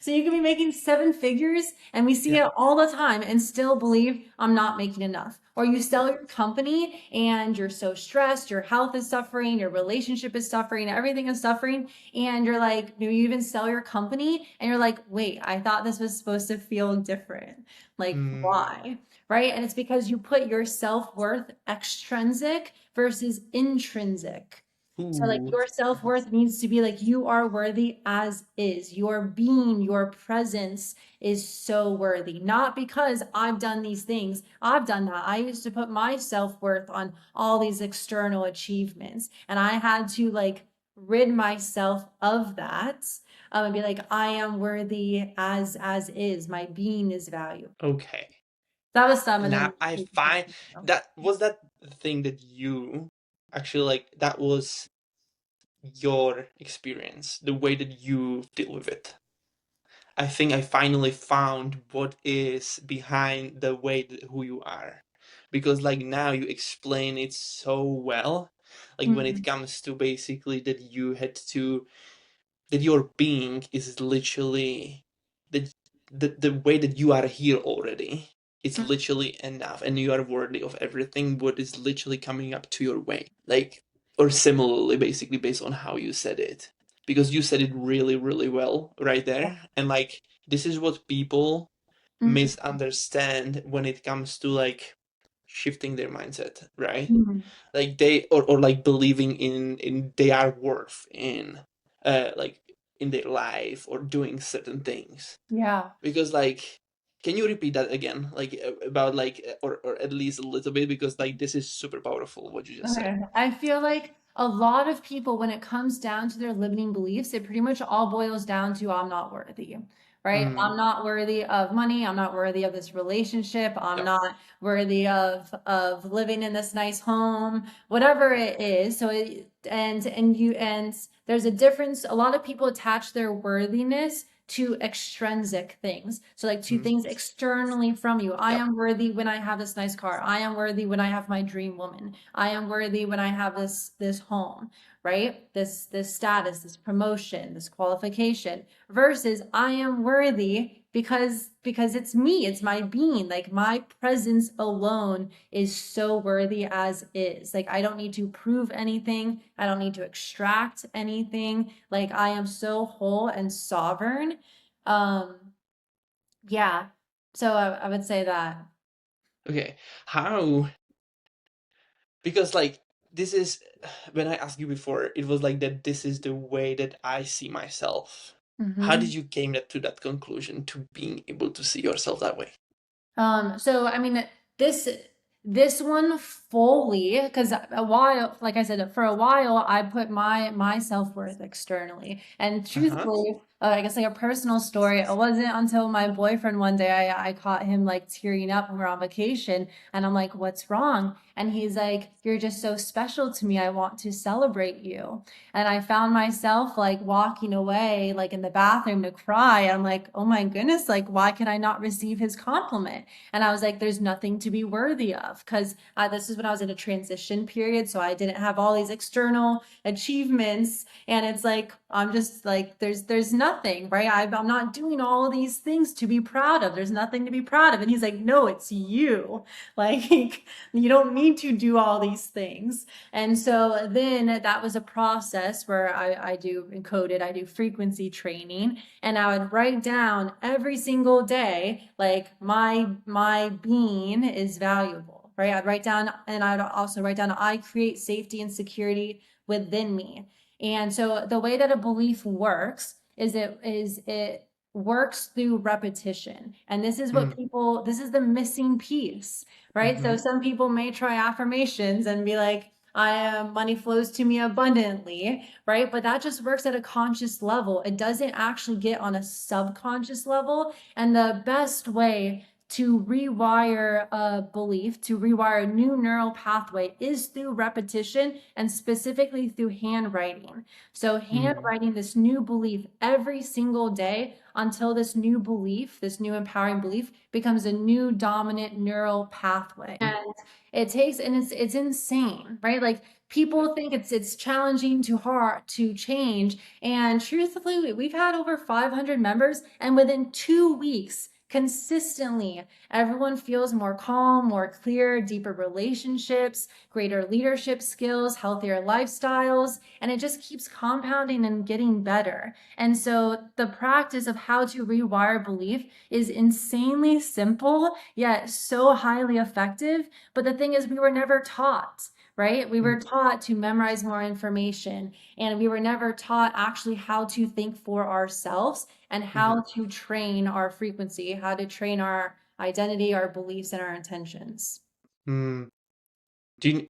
So you can be making seven figures, and we see Yeah. it all the time, and still believe I'm not making enough. Or you sell your company and you're so stressed, your health is suffering, your relationship is suffering, everything is suffering, and you're like, maybe you even sell your company, and you're like, wait, I thought this was supposed to feel different. Like, Mm. why? Right? And it's because you put your self-worth extrinsic versus intrinsic. So like Ooh. your self-worth needs to be like you are worthy as is. Your being, your presence is so worthy. Not because I've done these things. I've done that. I used to put my self-worth on all these external achievements. And I had to like rid myself of that. And be like, I am worthy as is. My being is valuable. Okay. That was some, and Now then I find that was that thing that you actually like, that was your experience, the way that you deal with it. I think I finally found what is behind the way that who you are. Because like now you explain it so well. Like when it Mhm. comes to basically that you had to, that your being is literally the the way that you are here already. It's literally enough, and you are worthy of everything what is literally coming up to your way. Like, or similarly, basically based on how you said it, because you said it really, really well right there. And like, this is what people Mhm. misunderstand when it comes to like shifting their mindset, right? Mhm. Like they, or like believing in their worth in like in their life or doing certain things. Yeah. Because like, can you repeat that again, like about like or at least a little bit, because like this is super powerful what you just said. Okay. I feel like a lot of people, when it comes down to their limiting beliefs, it pretty much all boils down to I'm not worthy, right? Mm, I'm not worthy of money. I'm not worthy of this relationship. I'm yeah. not worthy of living in this nice home, whatever it is. So it and you and there's a difference. A lot of people attach their worthiness to extrinsic things. So like to Mm, things externally from you. I yep. am worthy when I have this nice car. I am worthy when I have my dream woman. I am worthy when I have this home, right? This status, this promotion, this qualification versus I am worthy because it's me, it's my being. Like my presence alone is so worthy as is. Like I don't need to prove anything. I don't need to extract anything. Like I am so whole and sovereign. Um, yeah. So I would say that. Okay. How? Because like this is when I asked you before, it was like that this is the way that I see myself. How did Mhm. you came to that conclusion to being able to see yourself that way? So I mean this this one fully, because a while, like I said, for a while I put my self-worth externally. And Uh-huh. truthfully, I guess like a personal story, it wasn't until my boyfriend one day I caught him like tearing up when we were on vacation, and I'm like, "What's wrong?" And he's like, "You're just so special to me. I want to celebrate you." And I found myself like walking away, like in the bathroom to cry. I'm like, oh my goodness, like, why can I not receive his compliment? And I was like, there's nothing to be worthy of. Because this is when I was in a transition period. So I didn't have all these external achievements. And it's like, I'm just like, there's nothing, right? I'm not doing all of these things to be proud of. There's nothing to be proud of. And he's like, no, it's you. Like, you don't need to do all these things. And so then that was a process where I do encoded, I do frequency training, and I would write down every single day, like my being is valuable, right? I'd write down, and I'd also write down, I create safety and security within me. And so the way that a belief works is it works through repetition. And this is Mm, what people, this is the missing piece, right? So mm-hmm, some people may try affirmations and be like, I am, money flows to me abundantly, right? But that just works at a conscious level. It doesn't actually get on a subconscious level. And the best way to rewire a belief, to rewire a new neural pathway is through repetition and specifically through handwriting. So mm, handwriting this new belief every single day until this new belief, this new empowering belief becomes a new dominant neural pathway. And it takes, and it's insane, right? Like people think it's challenging, too hard to change. And truthfully, we've had over 500 members, and within 2 weeks, consistently, everyone feels more calm, more clear, deeper relationships, greater leadership skills, healthier lifestyles, and it just keeps compounding and getting better. And so the practice of how to rewire belief is insanely simple, yet so highly effective. But the thing is, we were never taught, right? We mm, were taught to memorize more information, and we were never taught actually how to think for ourselves and mm, how to train our frequency, how to train our identity, our beliefs, and our intentions. mm. Do you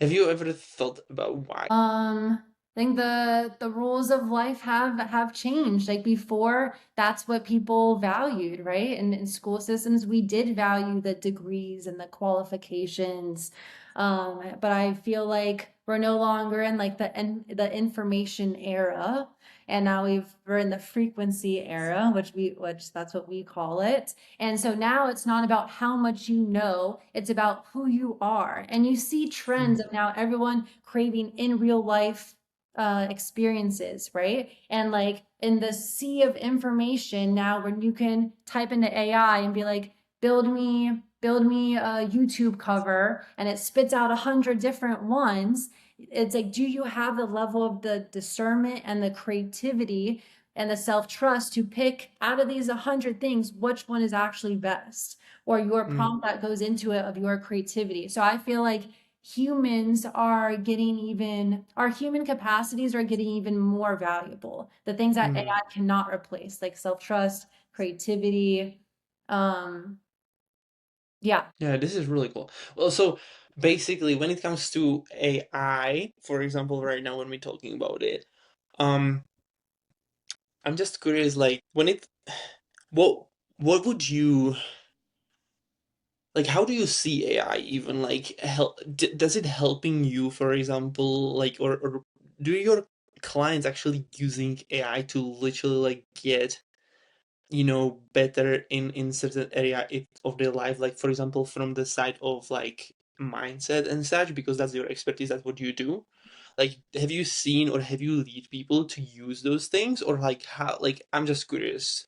have you ever thought about why? I think the rules of life have changed. Like before, that's what people valued, right? And in school systems, we did value the degrees and the qualifications. But I feel like we're no longer in like the information era, and now we're in the frequency era, which that's what we call it. And so now it's not about how much you know, it's about who you are. And you see trends Mm, of now everyone craving in real life experiences, right? And like in the sea of information now, when you can type into AI and be like, build me a YouTube cover, and it spits out 100 different ones. It's like, do you have the level of the discernment and the creativity and the self-trust to pick out of these 100 things which one is actually best, or your mm, prompt that goes into it of your creativity? So I feel like humans are getting even, our human capacities are getting even more valuable. The things that mm. AI cannot replace, like self-trust, creativity. Um, yeah. Yeah, this is really cool. Well, so basically, when it comes to AI, for example, right now when we're talking about it, um, I'm just curious, like when it, what what would you like? How do you see AI even like help? Does it helping you, for example, like or do your clients actually using AI to literally like get better in certain area of their life, like for example from the side of like mindset and such, because that's your expertise, that's what you do. Like have you seen or have you lead people to use those things, or like how, like I'm just curious.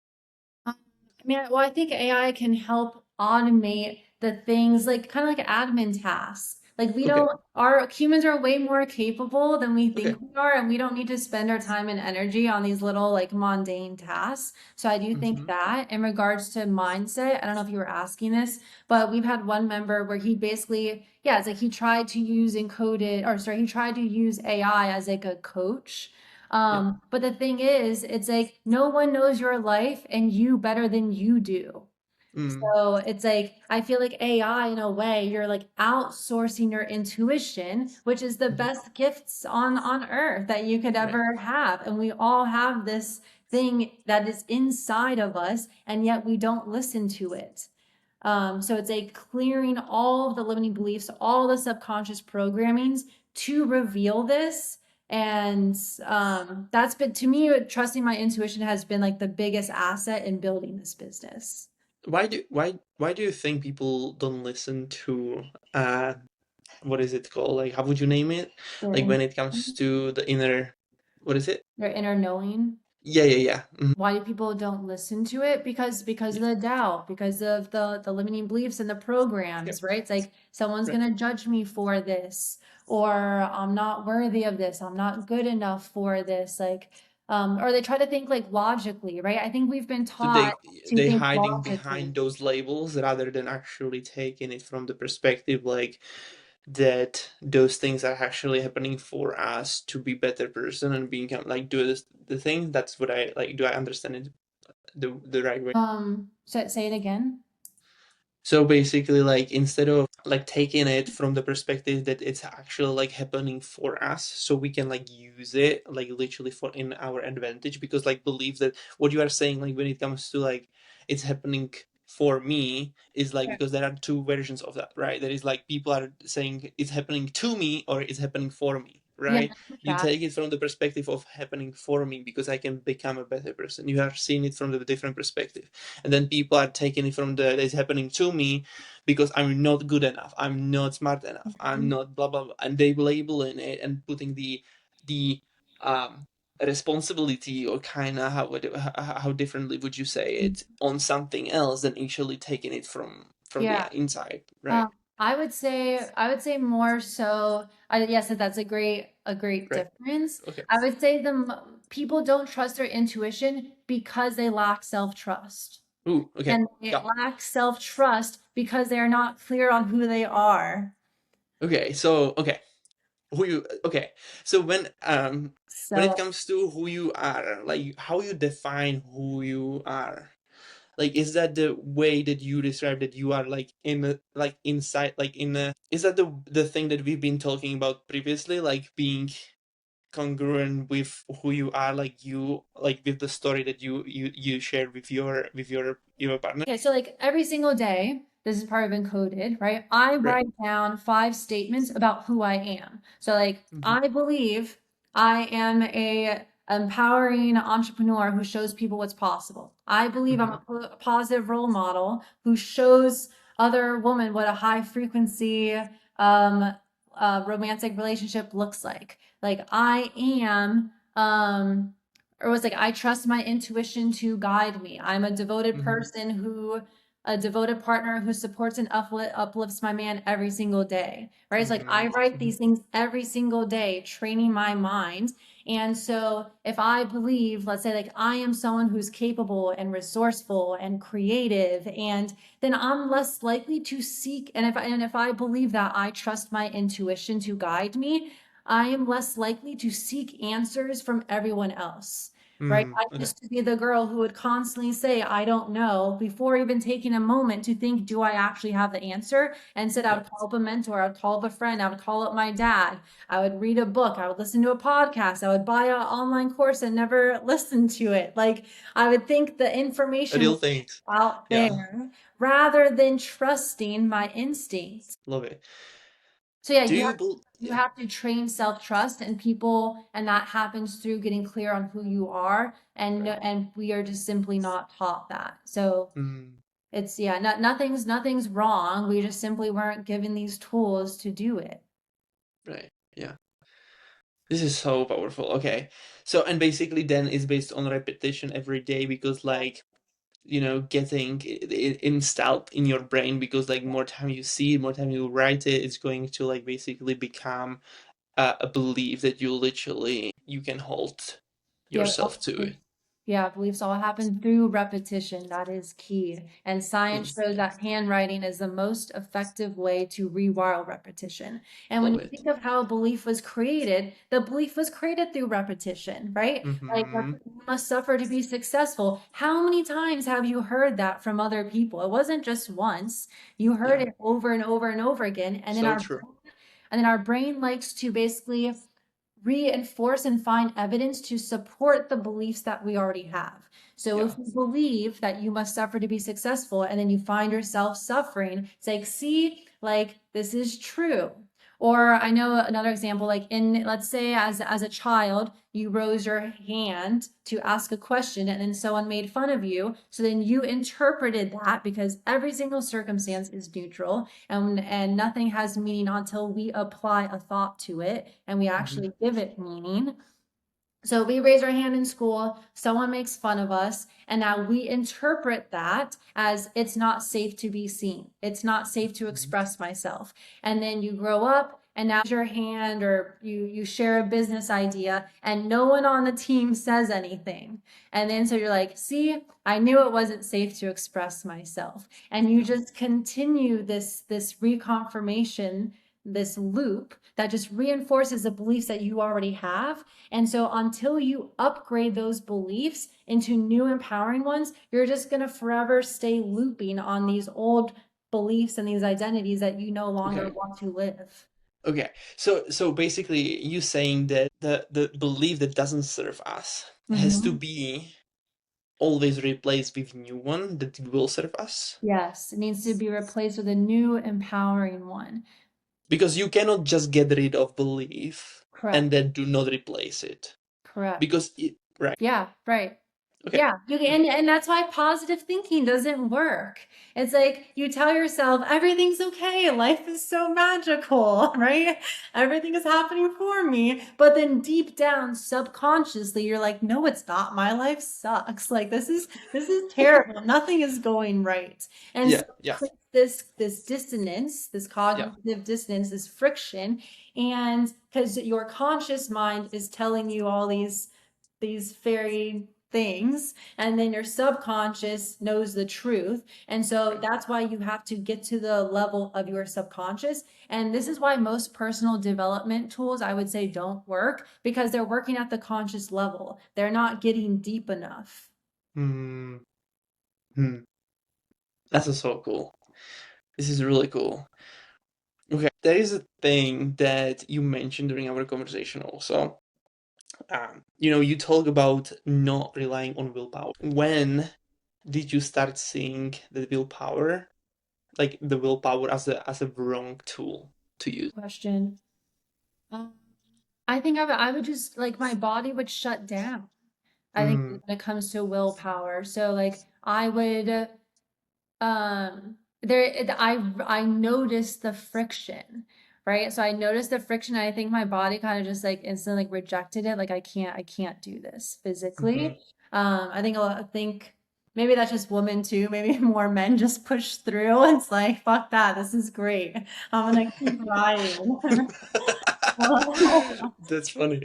I mean, well, I think AI can help automate the things like kind of like admin tasks. Like we Okay. don't, our humans are way more capable than we Okay. think we are, and we don't need to spend our time and energy on these little like mundane tasks. So I do think Mm-hmm. that in regards to mindset, I don't know if you were asking this, but we've had one member where he basically, yeah, it's like he tried to use encoded, or sorry, he tried to use AI as like a coach. Yeah. But the thing is, it's like no one knows your life and you better than you do. Mm. So it's like I feel like AI in a way, you're like outsourcing your intuition, which is the Mm-hmm. best gifts on earth that you could Right. ever have. And we all have this thing that is inside of us, and yet we don't listen to it. So it's a clearing all of the limiting beliefs, all the subconscious programmings to reveal this. And that's been, to me, trusting my intuition has been like the biggest asset in building this business. Why do you think people don't listen to what is it called? Like how would you name it? Their Like when inner, it comes to the inner, what is it? their inner knowing. Yeah, yeah, yeah. Mm-hmm. Why do people don't listen to it? Because of the doubt, because of the limiting beliefs and the Yeah. programs, right? It's like someone's Right. gonna judge me for this, or I'm not worthy of this, I'm not good enough for this, like, or they try to think like logically, right? I think we've been So taught to they think hiding logically. behind those labels rather than actually taking it from the perspective like that those things are actually happening for us to be better person and being like do this the thing. That's what I like. Do I understand it the right way? So say it again. So basically, like instead of like taking it from the perspective that it's actually like happening for us, so we can like use it like literally for in our advantage, because like believe that what you are saying like when it comes to like it's happening for me is like Yeah. because there are two versions of that, right? There is like people are saying it's happening to me or it's happening for me, Yeah, right? I get You that. take it from the perspective of happening for me because I can become a better person. You are seeing it from the different perspective, and then people are taking it from the it's happening to me because I'm not good enough, I'm not smart enough, I'm Mhm. not blah blah blah, and they labeling it and putting the um responsibility or kind of how differently would you say it on something else than actually taking it from the Yeah. inside, right? Um, I would say more so. Yes, that's a great Right. difference. Okay. I would say people don't trust their intuition because they lack self-trust, Ooh, okay. and they Yeah. lack self-trust because they are not clear on who they are. Okay, so okay, who you okay, so when it So comes to who you are, like how you define who you are, like is that the way that you describe that you are like in a, like inside like in a, is that the thing that we've been talking about previously, like being congruent with who you are, like you like with the story that you shared with your partner, okay, so like every single day, this is part of Encoded, right? I right? write down 5 statements about who I am. So like Mm-hmm. I believe I am a empowering entrepreneur who shows people what's possible. I believe I'm Mm-hmm. a positive role model who shows other women what a high frequency um romantic relationship looks like. Like I am or was like I trust my intuition to guide me. I'm a devoted Mm-hmm. person who a devoted partner who supports and uplifts my man every single day. Right? It's like Mm-hmm. I write Mm-hmm. these things every single day, training my mind. And so if I believe, let's say like I am someone who's capable and resourceful and creative, and then I'm less likely to seek, and if I believe that I trust my intuition to guide me, I am less likely to seek answers from everyone else, right? Mm-hmm. I Okay. used to be the girl who would constantly say, I don't know, before even taking a moment to think, do I actually have the answer? And said, I Yeah. would call up a mentor, I would call up a friend, I would call up my dad, I would read a book, I would listen to a podcast, I would buy an online course and never listen to it. Like, I would think the information Real was things. out Yeah. there rather than trusting my instincts. Love it. So yeah, Do you you have bel you yeah. have to train self-trust and people, and that happens through getting clear on who you are, and Right. we are just simply not taught that. So Mm, it's yeah, nothing's wrong. We just simply weren't given these tools to do it. right. Yeah. This is so powerful. Okay. So and basically then it's based on repetition every day because like getting it installed in your brain, because like more time you see it, more time you write it, it's going to like basically become a belief that you can hold Yeah, yourself to. yeah, beliefs all happen through repetition. That is key. And Mm, science shows that handwriting is the most effective way to rewire repetition. And when love you it. think of how a belief was created, the belief was created through repetition, right? Like, Hmm. you must suffer to be successful. How many times have you heard that from other people? It wasn't just once. You heard Yeah, it over and over and over again. so true. And then our brain likes to basically reinforce and find evidence to support the beliefs that we already have. So Yeah. if you believe that you must suffer to be successful and then you find yourself suffering, it's like, see, like this is true. Or I know another example, like in, let's say as a child, you rose your hand to ask a question and then someone made fun of you. So then you interpreted that, because every single circumstance is neutral and nothing has meaning until we apply a thought to it and we Hmm. actually give it meaning. So we raise our hand in school, someone makes fun of us, and now we interpret that as it's not safe to be seen. It's not safe to express myself. And then you grow up and now your hand, or you share a business idea and no one on the team says anything. And then so you're like, see, I knew it wasn't safe to express myself. And you just continue this reconfirmation, this loop that just reinforces the beliefs that you already have. And so until you upgrade those beliefs into new empowering ones, you're just going to forever stay looping on these old beliefs and these identities that you no longer Okay. want to live. Okay. So basically you saying that the belief that doesn't serve us has to Mhm. be always replaced with new one that will serve us. Yes, it needs to be replaced with a new empowering one. Because you cannot just get rid of belief and Correct. then do not replace it. Correct. Because right. Yeah, right. Okay. Yeah, you can, and that's why positive thinking doesn't work. It's like you tell yourself everything's okay, life is so magical, right? Everything is happening for me. But then deep down, subconsciously, you're like, no, it's not. My life sucks. Like this is terrible. Nothing is going right. And so Yeah, yeah, this dissonance, this yeah. cognitive dissonance, this friction, and because your conscious mind is telling you all these fairy things, and then your subconscious knows the truth. And so that's why you have to get to the level of your subconscious. And this is why most personal development tools, I would say, don't work, because they're working at the conscious level. They're not getting deep enough. Hmm. Hmm. That's so cool. This is really cool. Okay, there is a thing that you mentioned during our conversation also. You talk about not relying on willpower. When did you start seeing the willpower, like the willpower as a wrong tool to use? Question. Um, I think I would just like my body would shut down. I think Hmm. when it comes to willpower. So like I would I noticed the friction, right? So I noticed the friction, and I think my body kind of just like instantly like rejected it. Like I can't do this Hmm. physically. I think maybe that's just women too. Maybe more men just push through. It's like, fuck that. This is great. I'm gonna keep riding. That's funny.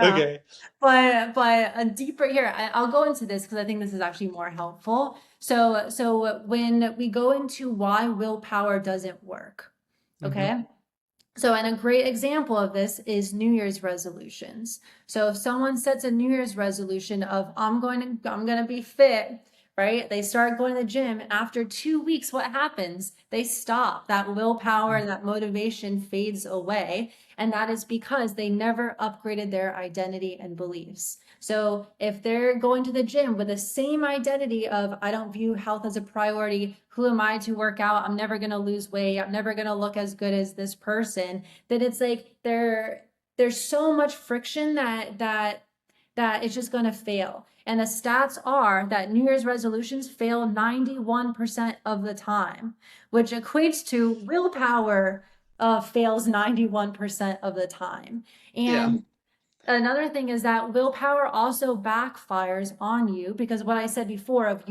Yeah. Okay. But a deeper here, I'll go into this because I think this is actually more helpful. So when we go into why willpower doesn't work, Hmm. okay? So, and a great example of this is New Year's resolutions. So if someone sets a New Year's resolution of I'm going to be fit, right? They start going to the gym, and after 2 weeks, what happens? They stop. That willpower and that motivation fades away. And that is because they never upgraded their identity and beliefs. So if they're going to the gym with the same identity of, I don't view health as a priority, who am I to work out? I'm never going to lose weight. I'm never going to look as good as this person. Then it's like there's so much friction that it's just going to fail. And the stats are that New Year's resolutions fail 91% of the time, which equates to willpower fails 91% of the time. Yeah. And another thing is that willpower also backfires on you, because what I said before of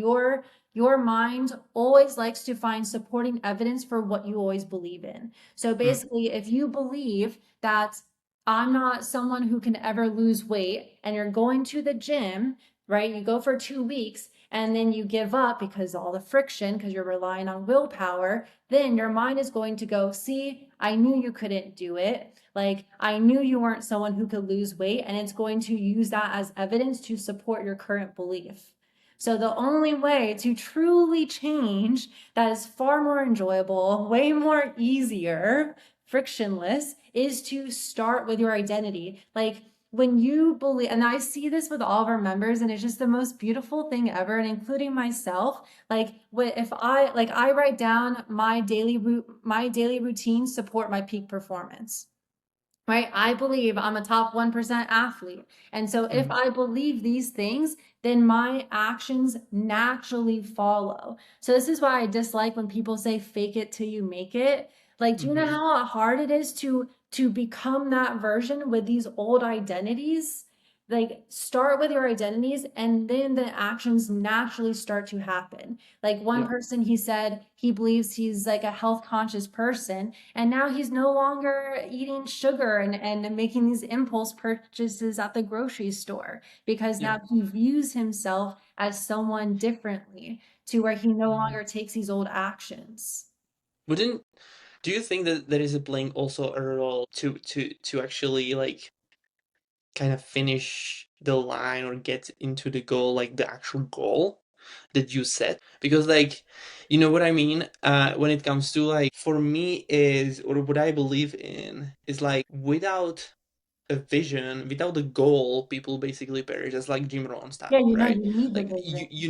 your mind always likes to find supporting evidence for what you always believe in. So Mm, basically, if you believe that I'm not someone who can ever lose weight and you're going to the gym, right? You go for 2 weeks and then you give up because all the friction, because you're relying on willpower, then your mind is going to go, see, I knew you couldn't do it. Like, I knew you weren't someone who could lose weight, and it's going to use that as evidence to support your current belief. So, the only way to truly change that is far more enjoyable, way more easier, frictionless, is to start with your identity. Like, when you believe, and I see this with all of our members, and it's just the most beautiful thing ever, and including myself. Like, if I write down my daily routines support my peak performance, right? I believe I'm a top 1% athlete. And so if mm, I believe these things, then my actions naturally follow. So this is why I dislike when people say fake it till you make it. Like, do you know mm-hmm. how hard it is to become that version with these old identities? Like, start with your identities and then the actions naturally start to happen. Like, one Yeah, person, he said he believes he's like a health conscious person, and now he's no longer eating sugar and making these impulse purchases at the grocery store because yeah. now he views himself as someone differently, to where he no Mhm. longer takes these old actions. Wouldn't do you think that there is a playing also a role to actually like kind of finish the line or get into the goal, like the actual goal that you set? Because like, you know what I mean? When it comes to like, for me is, or what I believe in is like, without a vision, without a goal, people basically perish, just like Jim Rohn Yeah, style, you know, right? you need the Like vision. you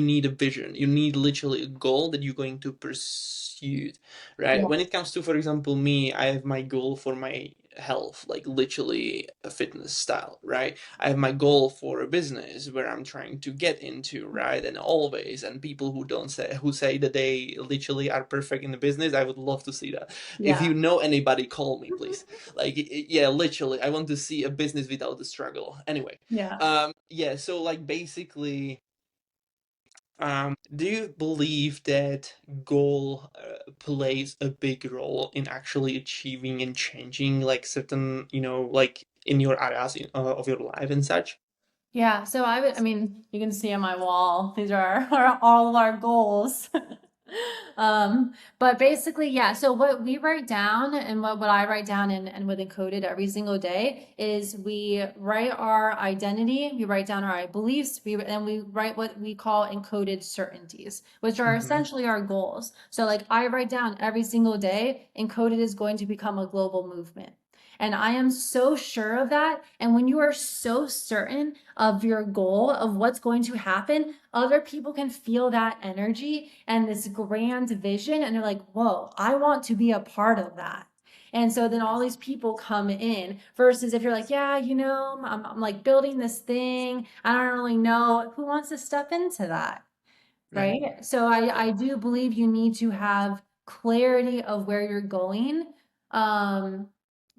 need a vision. You need literally a goal that you're going to pursue, right? Yeah, When it comes to, for example, me, I have my goal for my health, like literally a fitness style, right? I have my goal for a business where I'm trying to get into, right? And always, and people who say that they literally are perfect in the business, I would love to see that. If yeah, you know anybody, call me, please. Like, yeah, literally, I want to see a business without the struggle. Anyway, yeah. yeah, so like basically, do you believe that goal plays a big role in actually achieving and changing like certain, like in your areas of your life and such? Yeah, so I mean, you can see on my wall, these are, are all of our goals. But basically, yeah, so what we write down and what I write down and with Encoded every single day is we write our identity, we write down our beliefs, and we write what we call encoded certainties, which are Mm-hmm. essentially our goals. So like I write down every single day, Encoded is going to become a global movement. And I am so sure of that. And when you are so certain of your goal, of what's going to happen, other people can feel that energy and this grand vision. And they're like, whoa, I want to be a part of that. And so then all these people come in versus if you're like, yeah, I'm like building this thing. I don't really know who wants to step into that. Right. Right. So Yeah. I do believe you need to have clarity of where you're going. Um,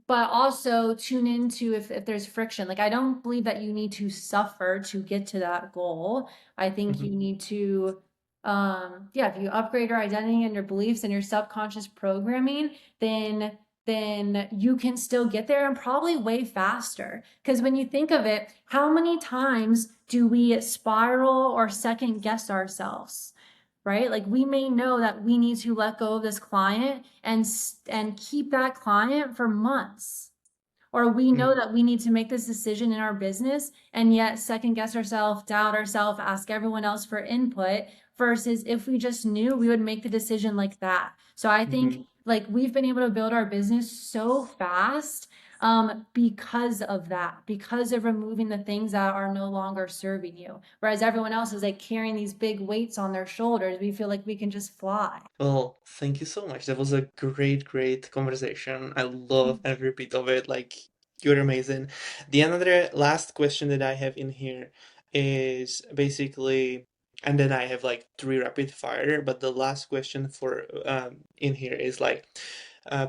but also tune into if there's friction. Like I don't believe that you need to suffer to get to that goal. I think Mm-hmm. you need to yeah, if you upgrade your identity and your beliefs and your subconscious programming, then you can still get there and probably way faster. Because when you think of it, how many times do we spiral or second guess ourselves? Right? Like we may know that we need to let go of this client and keep that client for months. Or we know Mm-hmm. that we need to make this decision in our business and yet second guess ourselves, doubt ourselves, ask everyone else for input versus if we just knew, we would make the decision like that. So I Mm-hmm. think like we've been able to build our business so fast because of that, because of removing the things that are no longer serving you. Whereas everyone else is like carrying these big weights on their shoulders. We feel like we can just fly. Well, thank you so much. That was a great, great conversation. I love every bit of it. Like, you're amazing. The another last question that I have in here is basically, and then I have like three rapid fire, but the last question for in here is like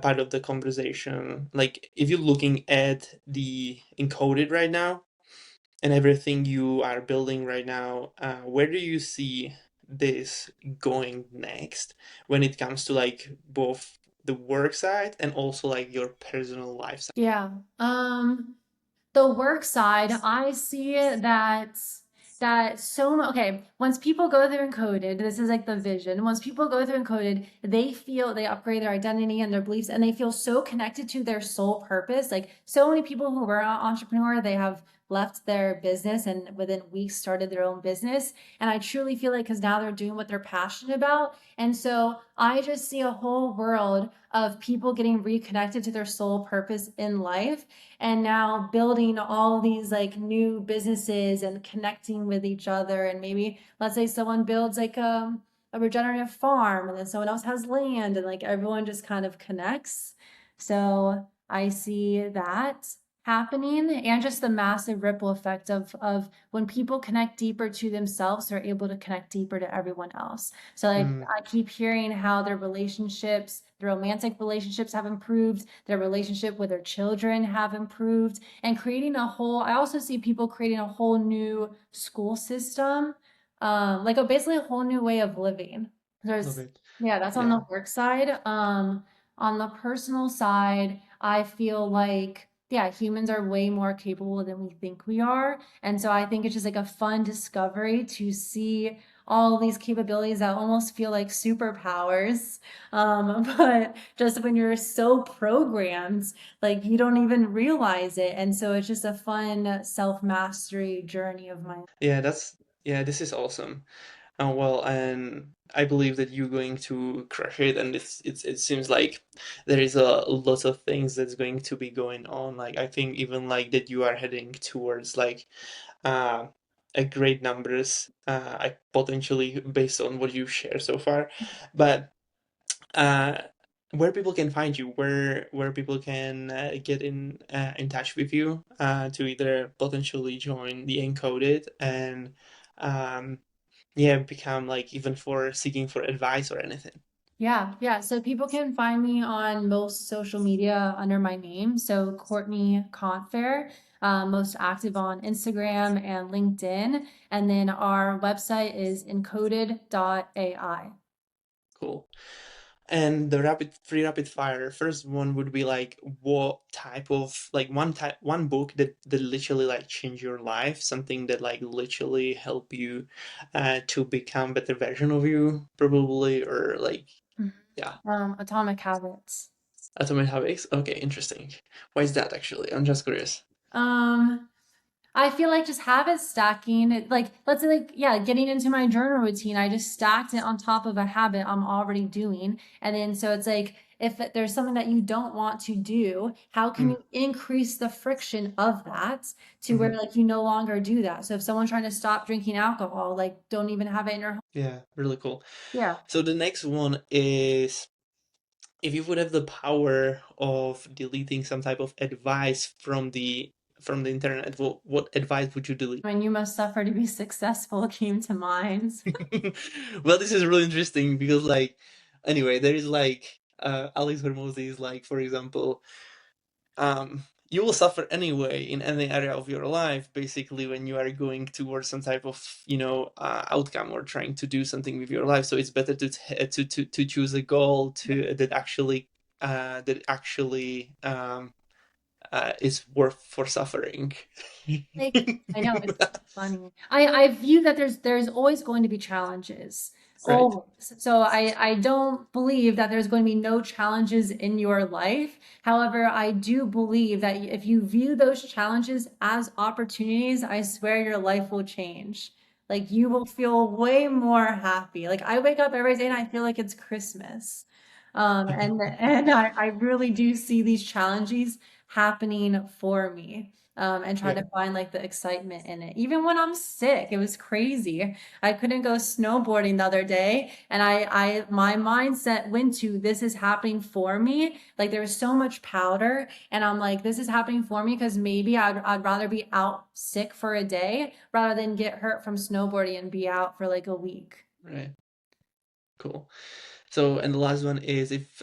part of the conversation. Like, if you're looking at the encoded right now and everything you are building right now, where do you see this going next when it comes to like both the work side and also like your personal life side? Yeah. The work side, I see that okay, once people go through Encoded, this is like the vision. Once people go through Encoded, they feel they upgrade their identity and their beliefs, and they feel so connected to their sole purpose. Like so many people who were an entrepreneur, they have left their business and within weeks started their own business. And I truly feel like because now they're doing what they're passionate about. And so I just see a whole world of people getting reconnected to their sole purpose in life and now building all these like new businesses and connecting with each other. And maybe let's say someone builds like a regenerative farm and then someone else has land and like everyone just kind of connects. So I see that happening and just the massive ripple effect of when people connect deeper to themselves, they're able to connect deeper to everyone else. So like Mm, I keep hearing how their relationships, their romantic relationships have improved, their relationship with their children have improved, and creating a whole, I also see people creating a whole new school system, like basically a whole new way of living. love There's, it. yeah, that's on the Yeah. work side. On the personal side, I feel like, yeah, humans are way more capable than we think we are. And so I think it's just like a fun discovery to see all these capabilities that almost feel like superpowers. But just when you're so programmed, like you don't even realize it. And so it's just a fun self-mastery journey of mine. Yeah, yeah, this is awesome. Well, and I believe that you're going to crush it, and it seems like there is a lot of things that's going to be going on. Like I think even like that you are heading towards like uh a great numbers, I potentially based on what you share so far. But uh where people can find you, where people can get in touch with you to either potentially join the Encoded and um yeah, become like even for seeking for advice or anything. Yeah, yeah. So people can find me on most social media under my name. So Courtney Confare, most active on Instagram and LinkedIn. And then our website is encoded.ai. Cool. And the rapid fire, first one would be like what type of like one book that literally like changed your life, something that like literally help you to become better version of you, probably, or like Mhm. yeah, Atomic Habits. Atomic Habits. Okay, interesting. Why is that actually? I'm just curious. Um, I feel like just habit stacking, like let's say like yeah, getting into my journal routine, I just stacked it on top of a habit I'm already doing. And then so it's like if there's something that you don't want to do, how can Mm, you increase the friction of that to where mhm. like you no longer do that? So if someone's trying to stop drinking alcohol, like don't even have it in your home. Yeah, really cool. Yeah. So the next one is if you would have the power of deleting some type of advice from the internet, what advice would you delete? When you must suffer to be successful came to mind. Well, this is really interesting because like anyway, there is like Alex Hormozy is like, for example, you will suffer anyway in any area of your life, basically, when you are going towards some type of, outcome or trying to do something with your life. So it's better to choose a goal that actually is worth for suffering. Like, I know it's funny. I view that there's always going to be challenges. Right. Always. So I don't believe that there's going to be no challenges in your life. However, I do believe that if you view those challenges as opportunities, I swear your life will change. Like you will feel way more happy. Like I wake up every day and I feel like it's Christmas. And I really do see these challenges happening for me and try Yeah. to find like the excitement in it. Even when I'm sick, it was crazy. I couldn't go snowboarding the other day, and my mindset went to this is happening for me. Like there was so much powder, and I'm like, this is happening for me because maybe I'd rather be out sick for a day rather than get hurt from snowboarding and be out for like a week. Right. Cool. So, and the last one is, if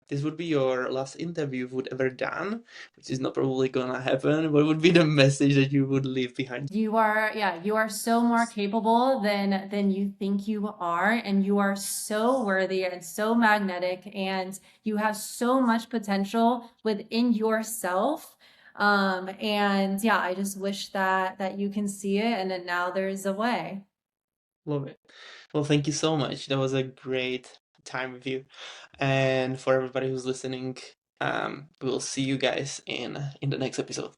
this would be your last interview you would ever done, which is not probably gonna happen, what would be the message that you would leave behind? You are, yeah, you are so more capable than you think you are, and you are so worthy and so magnetic, and you have so much potential within yourself. And yeah, I just wish that you can see it, and that now there's a way. Love it. Well, thank you so much. That was a great time with you. And for everybody who's listening, we'll see you guys in the next episode.